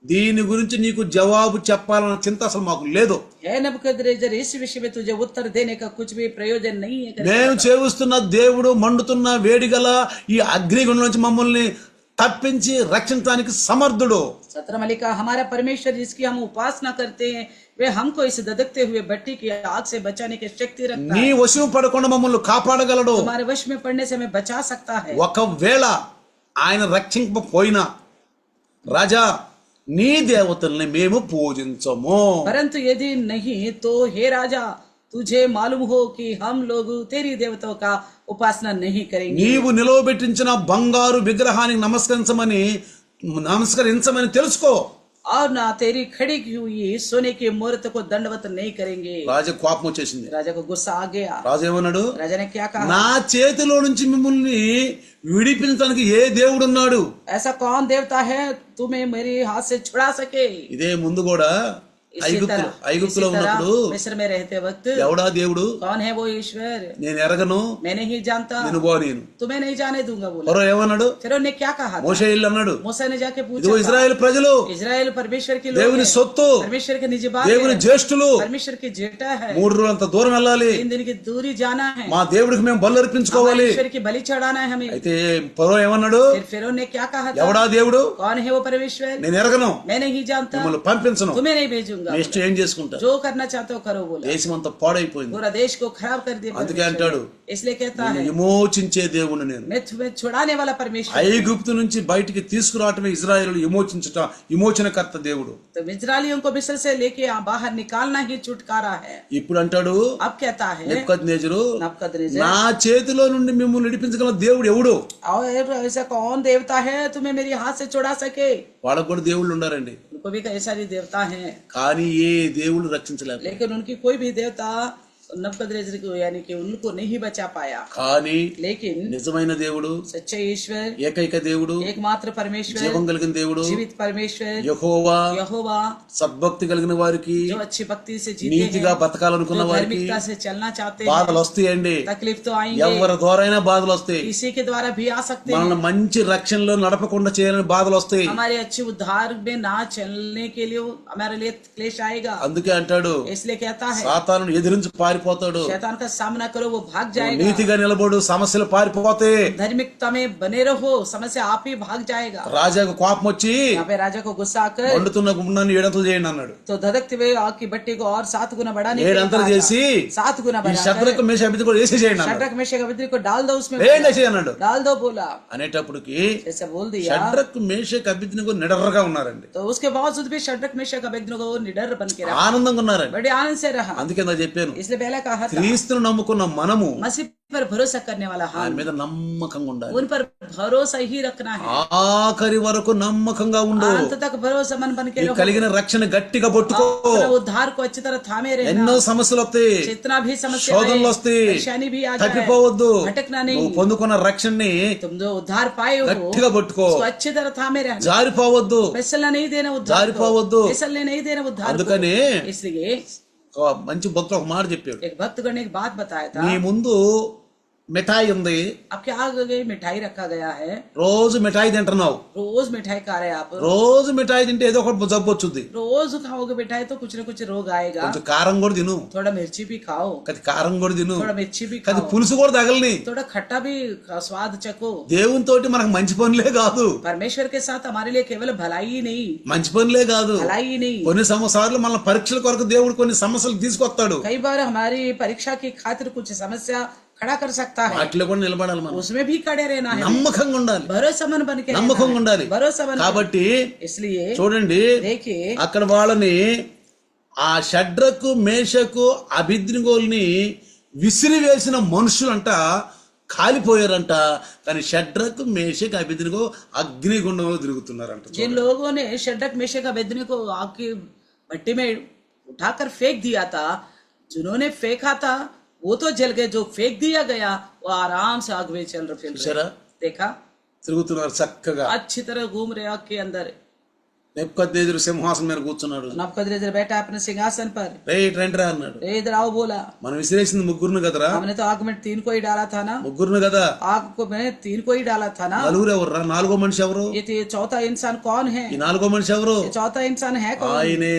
దీని గురించి నీకు జవాబు చెప్పాలన్న చింత అసలు మాకు లేదు. है नबूकदनेस्सर, इस विषय में तुझे उत्तर देने का कुछ भी प्रयोजन नहीं है. మేము చేస్తున్న దేవుడు మండుతున్న వేడిగల ఈ అగ్నిగుండం నుంచి మమ్మల్ని తప్పించి రక్షించడానికి సమర్థుడు. 17 में लिखा, हमारा परमेश्वर जिसकी हम उपासना करते हैं वे हमको इस धधकते हुए भट्टी की आग से बचाने की शक्ति रखता నీ है. వశం పడకుండా మమ్మల్ని కాపాడగలడు. हमारे वश में पड़ने से हमें बचा सकता है. ఒకవేళ ఆయన రక్షింపపోయినా, రాజా నీ దేవతల్ని మేము పూజించము. परंतु यदि नहीं तो हे राजा तुझे मालूम हो कि हम लोग तेरी देवताओं का उपासना नहीं करेंगे. నీవు నిలవబెట్టించిన బంగారు విగ్రహానికి నమస్కరించమని తెలుసుకో. और ना तेरी खड़ी की हुई सोने की मूर्त को दंडवत नहीं करेंगे। రాజు కోపం వచ్చేసింది. राजा को गुस्सा आ गया। రాజు ఏమన్నాడు? राजा ने क्या कहा? నా చేతిలో నుంచి మిమ్మల్ని విడిపించడానికి ఏ దేవుడు ఉన్నాడు? ऐसा कौन देवता है तुम्हें मेरे हाथ से छुड़ा सके? ఇదే ముందు కూడా ఐగుప్తులో ఉన్నప్పుడు मिस्र में रहते वक्त ఎవడా దేవుడు? कौन है वो ईश्वर? నేను ఎరగను, मैं नहीं जानता, నేను పో నేను. तुम्हें नहीं जाने दूंगा बोला। ఫరో ఏమన్నాడు? फिर उन्होंने क्या कहा? మోషే ఇల్లు అన్నాడు, मूसा ने जाके ఇదిగో पूछा, ఇజ్రాయెల్ ప్రజలు इजराइल परमेश्वर के लोग దేవుని हैं, సొత్తు, परमेश्वर के निज बात దేవుని है, జ్యేష్ఠులు, परमेश्वर की जेठा है, 3 రోజులంత దూరం వెళ్ళాలి, 3 दिन की दूरी जाना है, మా దేవుడికి మేము బలు అర్పించుకోవాలి. ईश्वर की बलि चढ़ाना है हमें। అయితే ఫరో ఏమన్నాడు? फिर फिरौन ने क्या कहा था? ఎవడా దేవుడు? कौन है वो परमेश्वर? నేను ఎరగను, मैं नहीं जानता, మిమ్మల్ని పంపించను, तुम्हें नहीं भेजूंगा, నెక్స్ట్ ఏం చేసుకుంటా? जो करना चाहते हो करो बोला। దేశం అంతా పాడైపోయింది. पूरा देश को खराब कर दिया అందుకే परमेश्वर అంటాడు, ने। इसलिए कहता है విమోచించే దేవుడు నేను. मैं तुम्हें छुड़ाने वाला परमेश्वर। ఐగుప్తు నుంచి బయటికి తీసుకురావటమే ఇజ్రాయేలు విమోచనకర్త దేవుడు. तो इजरायलियों को मिस्र से लेके बाहर निकालना ही छुटकारा है। ఇప్పుడు అంటాడు अब कहता है నెబుకద్నెజరు, नबूकदनेस्सर, నా చేతిలో నుండి మిమ్మల్ని విడిపించగల దేవుడు ఎవడు? और ऐसा कौन देवता है तुम्हें मेरे हाथ से छुड़ा सके? వాళ్ళకు కూడా దేవుళ్ళు ఉన్నారండి, उनको भी कई सारी देवता हैं, కానీ ఏ దేవుడు రక్షించలేరు. लेकिन उनकी कोई भी देवता नबूकदनेस्सर को यानी कि उनको नहीं बचा पाया। కానీ लेकिन నిజమైన దేవుడు, सच्चे ईश्वर, ఏకైక దేవుడు, एकमात्र परमेश्वर, జీవం కలిగిన దేవుడు जीवित परमेश्वर యెహోవా, यहोवा, సద్భక్తి కలిగిన వారికి, जो अच्छी भक्ति से जीते నీతిగా हैं, బతకాలనుకున్న जो వారికి धार्मिकता से चलना चाहते हैं, బాధలు వస్తాయండి. तकलीफ तो आएंगे, ఎవరి ద్వారైనా బాధలు వస్తాయి. किसी के द्वारा भी आ सकते हैं, మనల్ని మంచి రక్షణలో నడపకుండా చేయాలని బాధలు వస్తాయి. हमारे अच्छे उद्धार में ना चलने के लिए हमारे लिए क्लेश आएगा। అందుకే అంటాడు, इसलिए कहता है సాతానుని ఎదిరించి పారిపోతాడు. शैतान का सामना करो, वो भाग जाएगा। నీతిగా నిలబడు, సమస్యలు పారిపోతే. धार्मिकता में बने रहो, समस्या आप ही भाग जाएगा। రాజాకు కోపం వచ్చి यहाँ पे राजा को गुस्सा आकर వండుతున్న గుండాన్ని 7 చేయండి అన్నాడు. तो धधकते हुए आग की भट्टी को और 7 गुना बढ़ाने के लिए 7 कहा చేసి था। 7 गुना ఈ बढ़ाकर శత్రుకు మేష అభివృద్ధి కూడా వేసేసేయండి అన్నాడు. शड्रक मेशक अबेदnego को डाल दो उसमें, వేసేసేయి అన్నాడు. डाल दो बोला। అనేటప్పటికి ऐसा बोल दिया షడ్రకు మేషకు అభివృద్ధిని నిడర్రగా ఉన్నారండి, तो उसके बावजूद भी शड्रक मेशक अबेदnego निडर बन के रहा, ఆనందంగా ఉన్నారండి. बड़े आनंद से रहा। అందుకే నేను చెప్పాను, इसलिए पहले कहा था క్రీస్తును నమ్ముకున్న మనము मसीह पर भरोसा करने वाला ఆయన हम, మీద నమ్మకంగా ఉండాలి. उन पर भरोसा ही रखना है, ఆఖరి వరకు నమ్మకంగా ఉండు. अंत तक भरोसा मन बन के నీకు रहो, కలిగిన రక్షణ గట్టిగా పట్టుకో. अपने उद्धार को अच्छी तरह थामे ఎన్నో रहना। సమస్యలు వస్తాయి, जितना भी समस्या శోధనలు వస్తాయి, परेशानी भी आ जाए, తప్పిపోవద్దు. भटकना నువ్వు नहीं, పొందుకున్న రక్షణని तुम जो उद्धार पाए हो గట్టిగా పట్టుకో, उसको अच्छी तरह थामे रहना, జారిపోవద్దు. फिसलना नहीं देना उद्धार జారిపోవద్దు. को, फिसलने नहीं देना उद्धार అందుకని को। इसलिए ఒక మంచి భక్తుడు ఒక మాట చెప్పాడు, एक भक्तगण ने एक बात बताया था, నీ ముందు మిఠాయి ఉంది, आपके आगे मिठाई रखा गया है, రోజు మిఠాయి తింటున్నావు. रोज मिठाई खा रहे हैं आप, రోజు మిఠాయి తింటే ఏదో ఒకటి జబ్బు వచ్చుద్ది. रोज खाओगे मिठाई तो कुछ न कुछ रोग आएगा। కొంచెం కారం కూడా తిను, थोड़ा मिर्ची भी खाओ, కది కారం కూడా తిను, थोड़ा मिर्ची भी కది खाओ, పులుసు కూడా తగలని. थोड़ा खट्टा भी स्वाद चखो। దేవుని తోటి మనకు మంచి పనులే కాదు, परमेश्वर के साथ हमारे लिए केवल भलाई ही नहीं, మంచి పనులే కాదు, भलाई ही नहीं, కొన్ని సంవత్సరాలు మన పరీక్షల కొరకు దేవుడు కొన్ని సమస్యలు తీసుకొస్తాడు. कई बार हमारी परीक्षा की खातिर कुछ समस्या खड़ा कर सकता है, వాటిలో కూడా నిలబడాలి మనం, उसमें भी खड़े रहना है, నమ్మకంగా ఉండాలి, भरोसामंद बन के रहना నమ్మకంగా है, ఉండాలి. भरोसामंद। కాబట్టి इसलिए చూడండి, देखिए అక్కడ వాళ్ళని ఆ షడ్రకు మేషకు అభిద్నిగోల్ని విసిరివేసిన మనుషులంట కాలిపోయారంట, కానీ షడ్రకు మేషకు అభిద్నిగో అగ్నిగుండంలో తిరుగుతున్నారంట. जिन लोगों ने शड्रक मेशक अबेदnego को आग की भट्टी में उठाकर फेंक दिया था, जिन्होंने फेंका था वो तो जल गए, जो फेंक दिया गया वो आराम से आग में चल रहे। చూసారా, देखा తిరుగుతున్నారు చక్కగా. अच्छी तरह घूम रहे आग के अंदर। నెబుకద్నెజరు సింహాసనం మీద కూర్చున్నాడు. नबूकदनेस्सर बैठा अपने सिंहासन पर, రైట్ రండి అన్నాడు. रे इधर आओ बोला। మనం విసిరేసింది ముగ్గురును కదరా, हमने तो आग में 3 को ही डाला था ना, ముగ్గురును కదా. आग को मैंने 3 को ही डाला था ना। నలుగురు ఎవర్రా, నాలుగో మనిషి ఎవరు? ये तो चौथा इंसान कौन है? ఈ నాలుగో మనిషి ఎవరు? ये चौथा इंसान है कौन? ఆయనే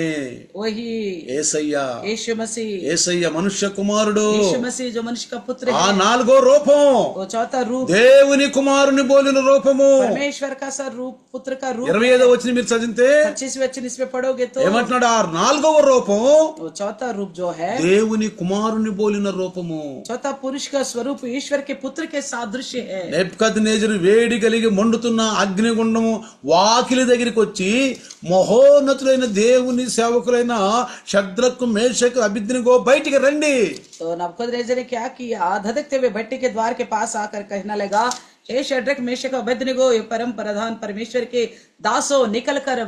वही యేసయ్య. यीशु मसीह। యేసయ్య మనుష్య కుమారుడు. यीशु मसीह जो मनुष्य का पुत्र ఆ है, నాలుగో రూపం वो चौथा रूप, దేవుని కుమారుని పోలిన రూపము. परमेश्वर का सा रूप, पुत्र का रूप। 25వ వచనం మీరు చదివితే 25वें वचन इसमें पढ़ोगे तो ఏమంటున్నాడు? ఆ నాలుగవ రూపం वो चौथा रूप जो है, దేవుని కుమారుని పోలిన రూపము. चौथा पुरुष का स्वरूप ईश्वर के पुत्र के सादृश्य है। నెబుకద్నెజరు వేడి కలిగి మండుతున్న అగ్నిగుండము వాకిలి దగ్గరికి వచ్చి మహోన్నతులైన దేవుని సేవకులైన షద్రకు మేషకు అభిద్నిగో బయటికి రండి. तो नबूकदनेस्सर ने क्या किया? धधकते हुए भट्टी के द्वार के पास आकर कहने लगा, हे शड्रक मेशक अबेदnego, ये परम प्रधान परमेश्वर के दासों, निकल कर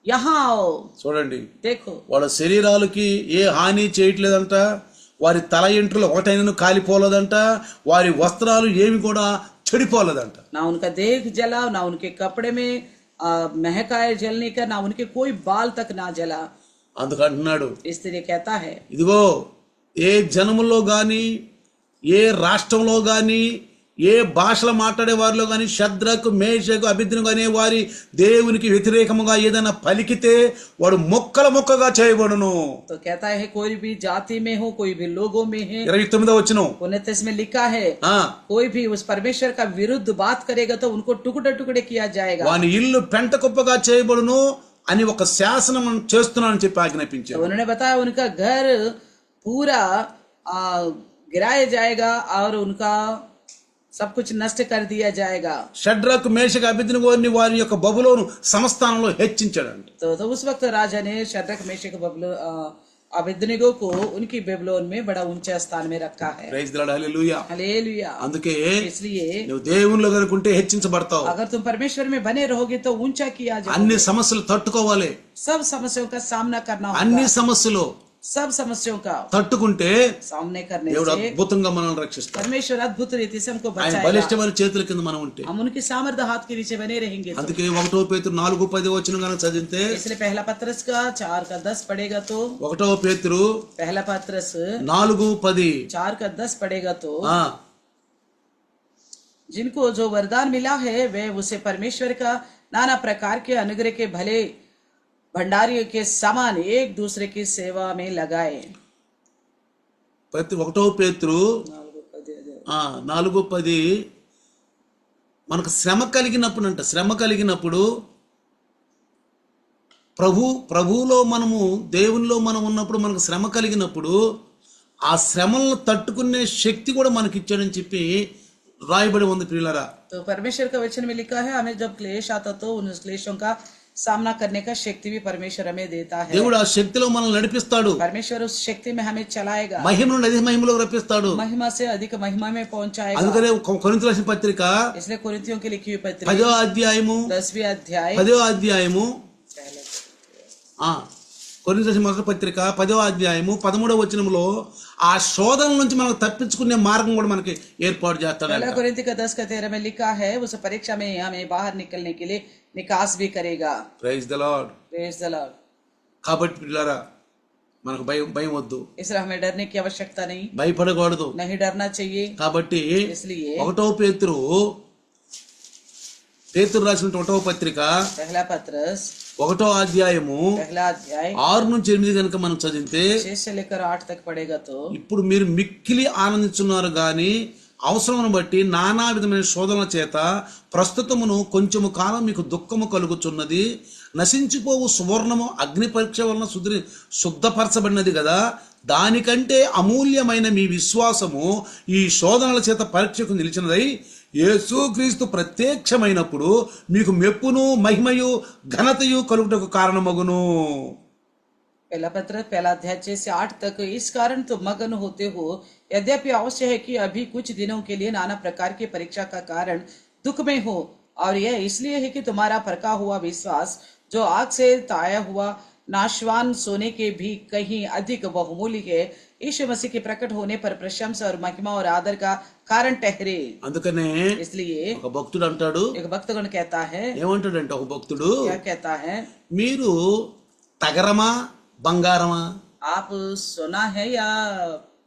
यहाँ आओ, చూడండి, देखो। వాళ్ళ శరీరాలకి ఏ హాని చేయట్లేదంట, వారి తల ఎంట్రులు ఒకటైనను కాలిపోలేదంట, వారి వస్త్రాలు ఏమి కూడా చెడిపోలేదంట. ना उनका देख जला, ना उनके कपड़े में महकाए जलने का, ना उनके कोई बाल तक ना जला। అందుకంటున్నాడు, इसलिए कहता है, ఇదిగో ఏ జనములో గాని, ఏ రాష్ట్రంలో గాని, ఏ భాషలు మాట్లాడే వారిలో గాని షద్రకు మేషకు అబేద్నెగో అనే వారి దేవునికి వ్యతిరేకముగా ఏదైనా పలికితే వాడు మొక్కల మొక్కగా చేయబడును. तो कहता है कोई भी जाति में हो, कोई भी लोगों में है, 29వ వచనం 29 में लिखा है, ఆ कोई भी उस परमेश्वर का विरुद्ध बात करेगा तो उनको टुकड़े टुकड़े किया जाएगा। వాని ఇల్లు పెంట కుప్పగా చేయబడును అని ఒక శాసనం చేస్తున్నానని చెప్పి तो ఆజ్ఞాపించాడు. उन्होंने बताया उनका घर पूरा गिराया जाएगा और उनका सब कुछ नष्ट कर दिया जाएगा। షడ్రకు మేషకు అబేద్నెగోని వారి యొక్క బబులోను సంస్థానంలో హెచ్చించాడంట. तो उस वक्त राजा ने शद्रक मेशक अबेदनेगो को उनकी बेबीलोन में बड़ा ऊंचा स्थान में रखा है। Praise the Lord, hallelujah. Hallelujah. అందుకే इसलिए నువ్వు దేవునిలో కనుకుంటే హెచ్చించబడతావు. अगर तुम परमेश्वर में बने रहोगे तो ऊंचा किया అన్ని जाओगे। సమస్యలు తట్టుకోవాలి. सब समस्याओं का सामना करना అన్ని होगा। సమస్యలు सब समस्याओं का తట్టుకుంటే सामने करने దేవుడు से అద్భుతంగా మనల్ని రక్షిస్తాడు. परमेश्वर अद्भुत रीति से हमको ఆయన बचाएगा। బలిష్టమైన చేతుల కింద మనం ఉంటే. हम उनके सामर्थ्य हाथ के नीचे बने रहेंगे तो। అందుకే 1వ పేతురు 4:10 వచనం కనుక చదివితే, इसलिए पहला पत्रस का 4 का 10 पढ़ेगा तो, 1వ పేతురు पहला पत्रस 4:10 4 का 10 पढ़ेगा तो, ఆ जिनको जो वरदान मिला है वे उसे परमेश्वर का नाना प्रकार के अनुग्रह के भले भंडारियों के समान एक दूसरे की सेवा में लगाए। ప్రతి 1వ పేతురు 4:10 మనకు శ్రమ కలిగినప్పుడు ప్రభువులో మనము దేవునిలో మనం ఉన్నప్పుడు మనకు శ్రమ కలిగినప్పుడు ఆ శ్రమలను తట్టుకునే శక్తి కూడా మనకి ఇచ్చాడని చెప్పి రాయబడి ఉంది ప్రియులారా. तो परमेश्वर का वचन में लिखा है हमें जब क्लेश आता तो उन क्लेशों का सामना करने का शक्ति भी परमेश्वर हमें देता है। దేవుడు ఆ శక్తిలో మనల్ని నడిపిస్తాడు. परमेश्वर उस शक्ति में हमें चलाएगा, మహిమ నుండి అధిక మహిమలో రప్పిస్తాడు. महिमा से अधिक महिमा में पहुंचाएगा। అందుకనే కొరింథీయులకు రాసిన పత్రిక इसलिए कोरिन्थियों की लिखी हुई पत्री 10వ అధ్యాయము 10वीं अध्याय 10వ అధ్యాయము కొరింథీయులకు రాసిన మొదటి పత్రిక 10వ అధ్యాయము 13వ వచనంలో ఆ శోధన నుంచి మనం తప్పించుకునే మార్గం కూడా మనకి ఏర్పాటు చేస్తాడు. पहला कोरिन्थी का 10 का 13 में लिखा है उस परीक्षा में हमें बाहर निकलने के लिए निकास भी करेगा। Praise the Lord. Praise the Lord. కాబట్టి పిల్లరా మనకు భయం వద్దు, इसलिए हमें डरने की आवश्यकता नहीं, భయపడకూడదు. नहीं डरना चाहिए। కాబట్టి इसलिए 1వ పేతురు రాసిన 1వ పత్రిక पहला पत्रस 1వ అధ్యాయము पहला अध्याय 6 నుంచి 8 కనుక మనం చదివితే, 6 से लेकर 8 तक पढ़ेगा तो, ఇప్పుడు మీరు మిక్కిలి ఆనందించున్నారు గాని అవసరమును బట్టి నానా విధమైన శోధనల చేత ప్రస్తుతమును కొంచెము కాలం మీకు దుఃఖము కలుగుచున్నది. నశించిపోవు సువర్ణము అగ్ని పరీక్ష వలన శుద్ధపరచబడినది కదా, దానికంటే అమూల్యమైన మీ విశ్వాసము ఈ శోధనల చేత పరీక్షకు నిలిచినదై యేసుక్రీస్తు ప్రత్యక్షమైనప్పుడు మీకు మెప్పును మహిమయు ఘనతయు కలుగుటకు కారణమగును. पहला पत्र पहला अध्याय 6 से 8 तक, इस कारण तो मगन होते हो, यद्यपि अवश्य है कि अभी कुछ दिनों के लिए नाना प्रकार की परीक्षा का कारण दुख में हो, और यह इसलिए है कि तुम्हारा परखा हुआ विश्वास जो आग से ताया हुआ नाशवान सोने के भी कहीं अधिक बहुमूल्य है, यीशु मसीह के प्रकट होने पर प्रशंसा और महिमा और आदर का कारण ठहरे। అందుకనే इसलिए ఒక భక్తుడు అంటాడు, एक भक्तगण कहता है, ఏమంటాడంటే ఒక భక్తుడు, क्या कहता है, మీరు తగరమా బంగారమా? आप सोना है या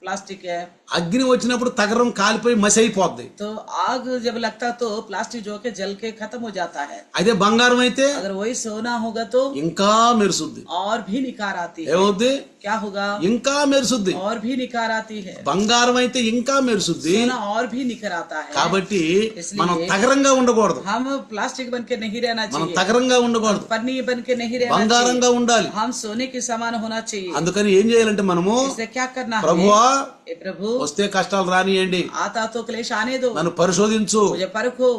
प्लास्टिक है? అగ్ని వచ్చినప్పుడు తగరం కాలిపోయి మసి అయిపోద్ది. तो आग जब लगता तो प्लास्टिक जो के जल के खत्म हो जाता है। అదే బంగారం అయితే अगर वही सोना होगा तो ఇంకా మెరుసుద్ది. और भी निखार आती है। ఏమవుద్ది? क्या होगा? ఇంకా మెరుసుద్ది. और भी निखार आती है। బంగారం అయితే ఇంకా మెరుసుద్ది. सोना और भी निखर आता है। కాబట్టి इसलिए మనం తగరంగా ఉండకూడదు, हम प्लास्टिक बन के नहीं रहना మనం चाहिए, తగరంగా ఉండకూడదు, पन्नी बन के नहीं रहना బంగారంగా चाहिए, ఉండాలి. हम सोने के समान होना चाहिए। అందుకని ఏం చేయాలంటే మనము, इसलिए क्या करना है? ప్రభువా ए प्रभु, వస్తే కష్టాలు రానియండి, आता तो क्लेश आने दो, నన్ను పరిశోధించు, मुझे परखो,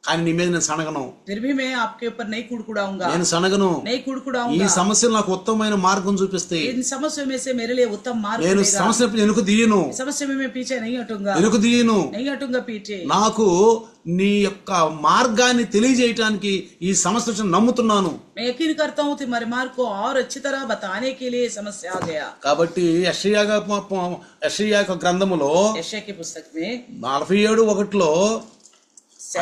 కానీ నీ మీద నేను సనగను, फिर भी मैं आपके ऊपर नहीं कुड़कुड़ाऊंगा, నేను సనగను. नहीं ఈ कुड़कुड़ाऊंगा। సమస్యలు నాకు ఉత్తమమైన మార్గం చూపిస్తాయి. इन समस्या में से मेरे लिए उत्तम मार्ग నేను मिलेगा। సమస్య వెనుక తీయను, समस्या में मैं पीछे नहीं हटूंगा, వెనుక తీయను. नहीं हटूंगा पीछे। నాకు నీ యొక్క మార్గాన్ని తెలియజేయటానికి ఈ సమస్య వచ్చింది నమ్ముతున్నాను. मैं यकीन करता हूँ तुम्हारे मार्ग को और अच्छी तरह बताने के लिए समस्या आ गया। కాబట్టి యెషయా యొక్క గ్రంథములో यशायाह की पुस्तक में 47:1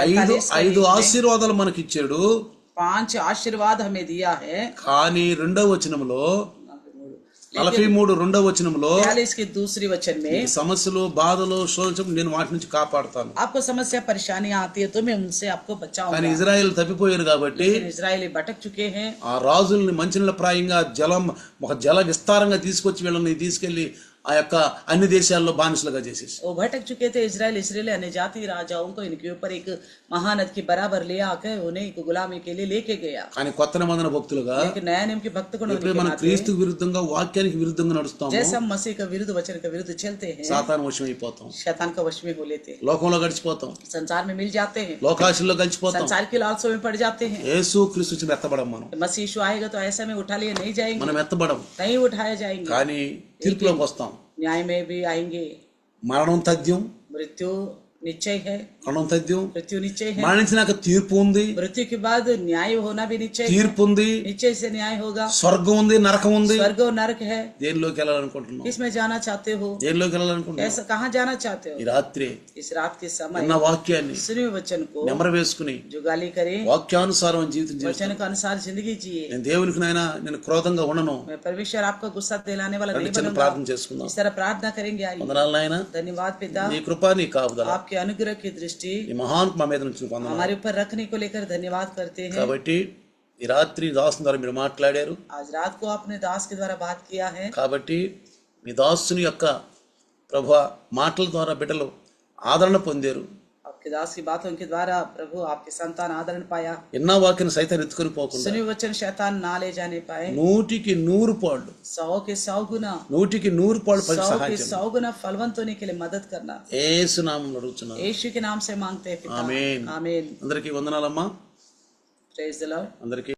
ఐదు 47 ఆశీర్వాదాలు మనకి ఇచ్చాడు. 5 आशीर्वाद हमें दिया है। కానీ 2వ వచనంలో 43:2 42 की दूसरी वचन में సమస్యలు బాధలు శోధనలు నేను వాటి నుంచి కాపాడుతాను. आपको समस्या परेशानी आती है तो मैं उनसे आपको కానీ बचाऊंगा। ఇజ్రాయెల్ తప్పిపోయారు కాబట్టి लेकिन इजरायली भटक चुके हैं। ఆ రాజుల్ని మంచినీళ్ళ ప్రాయంగా ఒక జల విస్తారంగా తీసుకొచ్చి వీళ్ళని తీసుకెళ్లి ఆ యొక్క అన్ని దేశాల్లో బానిసలుగా చేసేసి वो भटक चुके थे इजराइल, इसलिए अन्य जाति राजाओं को इनके ऊपर एक महानद की बराबर ले आकर उन्हें एक गुलामी के लिए लेके गया। కానీ కొత్త నిబంధన భక్తులుగా लेकिन नया नियम के भक्त को ఇప్పుడు మనం క్రీస్తుకు విరుద్ధంగా వాక్యానికి విరుద్ధంగా నడుస్తాము. जैसे हम मसीह का विरुद्ध वचन का विरुद्ध चलते हैं, సాతాను వశం అయిపోతాం, शैतान का वश में हो लेते हैं, లోకంలో గడిచిపోతాం, संसार में मिल जाते हैं, లోకాశల్లో గడిచిపోతాం. संसार की लालसों में पड़ जाते हैं। యేసు క్రీస్తు వచ్చి ఎత్తబడం మనం मसीह यीशु आएगा तो ऐसा में उठा लिए नहीं जाएंगे, మనం ఎత్తబడం, नहीं उठाए जाएंगे, కానీ తీర్పులోకి వస్తాం. न्याय में भी आएंगे। మరణం తథ్యం, मृत्यु निश्चय है, మరణం తథ్యం. मृत्यु निश्चय है। మరణించినాక తీర్పు ఉంది, मृत्यु के बाद न्याय होना भी निश्चय है, తీర్పు ఉంది, निश्चय से न्याय होगा। స్వర్గం ఉంది, నరకం ఉంది. स्वर्ग और नरक है। దేనిలోకి వెళ్ళాలనుకుంటున్నావు? किसमें जाना चाहते हो? దేనిలోకి వెళ్ళాలనుకుంటున్నావు? ऐसा कहाँ जाना चाहते ఈ हो? రాత్రి इस रात के समय ఉన్న వాక్యాన్ని सुने वचन को నెమరు వేసుకుని जुगाली करें, వాక్యానుసారం జీవితం वचन చేస్తాను. के अनुसार जिंदगी जिए। నేను దేవునికి నాయన నేను క్రోధంగా ఉండను. मैं परमेश्वर आपका गुस्सा दिलाने वाला नहीं చిన్న बनूंगा। ప్రార్థన చేసుకుందాం. इस तरह प्रार्थना करेंगे। आइए। వందనాలు నాయన, धन्यवाद पिता, నీ కృప నీ కాపుదల आपके अनुग्रह की दृष्टि ఈ మహాన్ మా మీద నుంచి పొందనాలు. हमारे ऊपर रखने को लेकर धन्यवाद करते हैं। కాబట్టి ఈ రాత్రి దాసుని ద్వారా మీరు మాట్లాడారు. आज रात को आपने दास के द्वारा बात किया है। కాబట్టి మీ దాసుని యొక్క ప్రభువా మాటల ద్వారా బిడ్డలు ఆదరణ పొందారు. आपके दास की बातों के द्वारा प्रभु आपके संतान आदरण पाया। ఎన్నో వాక్యం సైతం ఎత్తుకొని పోకుండా सुने वचन शैतान ना ले जाने पाए। 100 పాళ్ళు 100 के 100 गुना 100 పాళ్ళు 100 के సహాయం 100 गुना फलवंत होने के लिए मदद करना। యేసు నామములో అడుగుతున్నాను. यीशु के नाम से मांगते हैं पिता। ఆమేన్. आमीन। అందరికీ వందనాలమ్మా. Praise the Lord. అందరికీ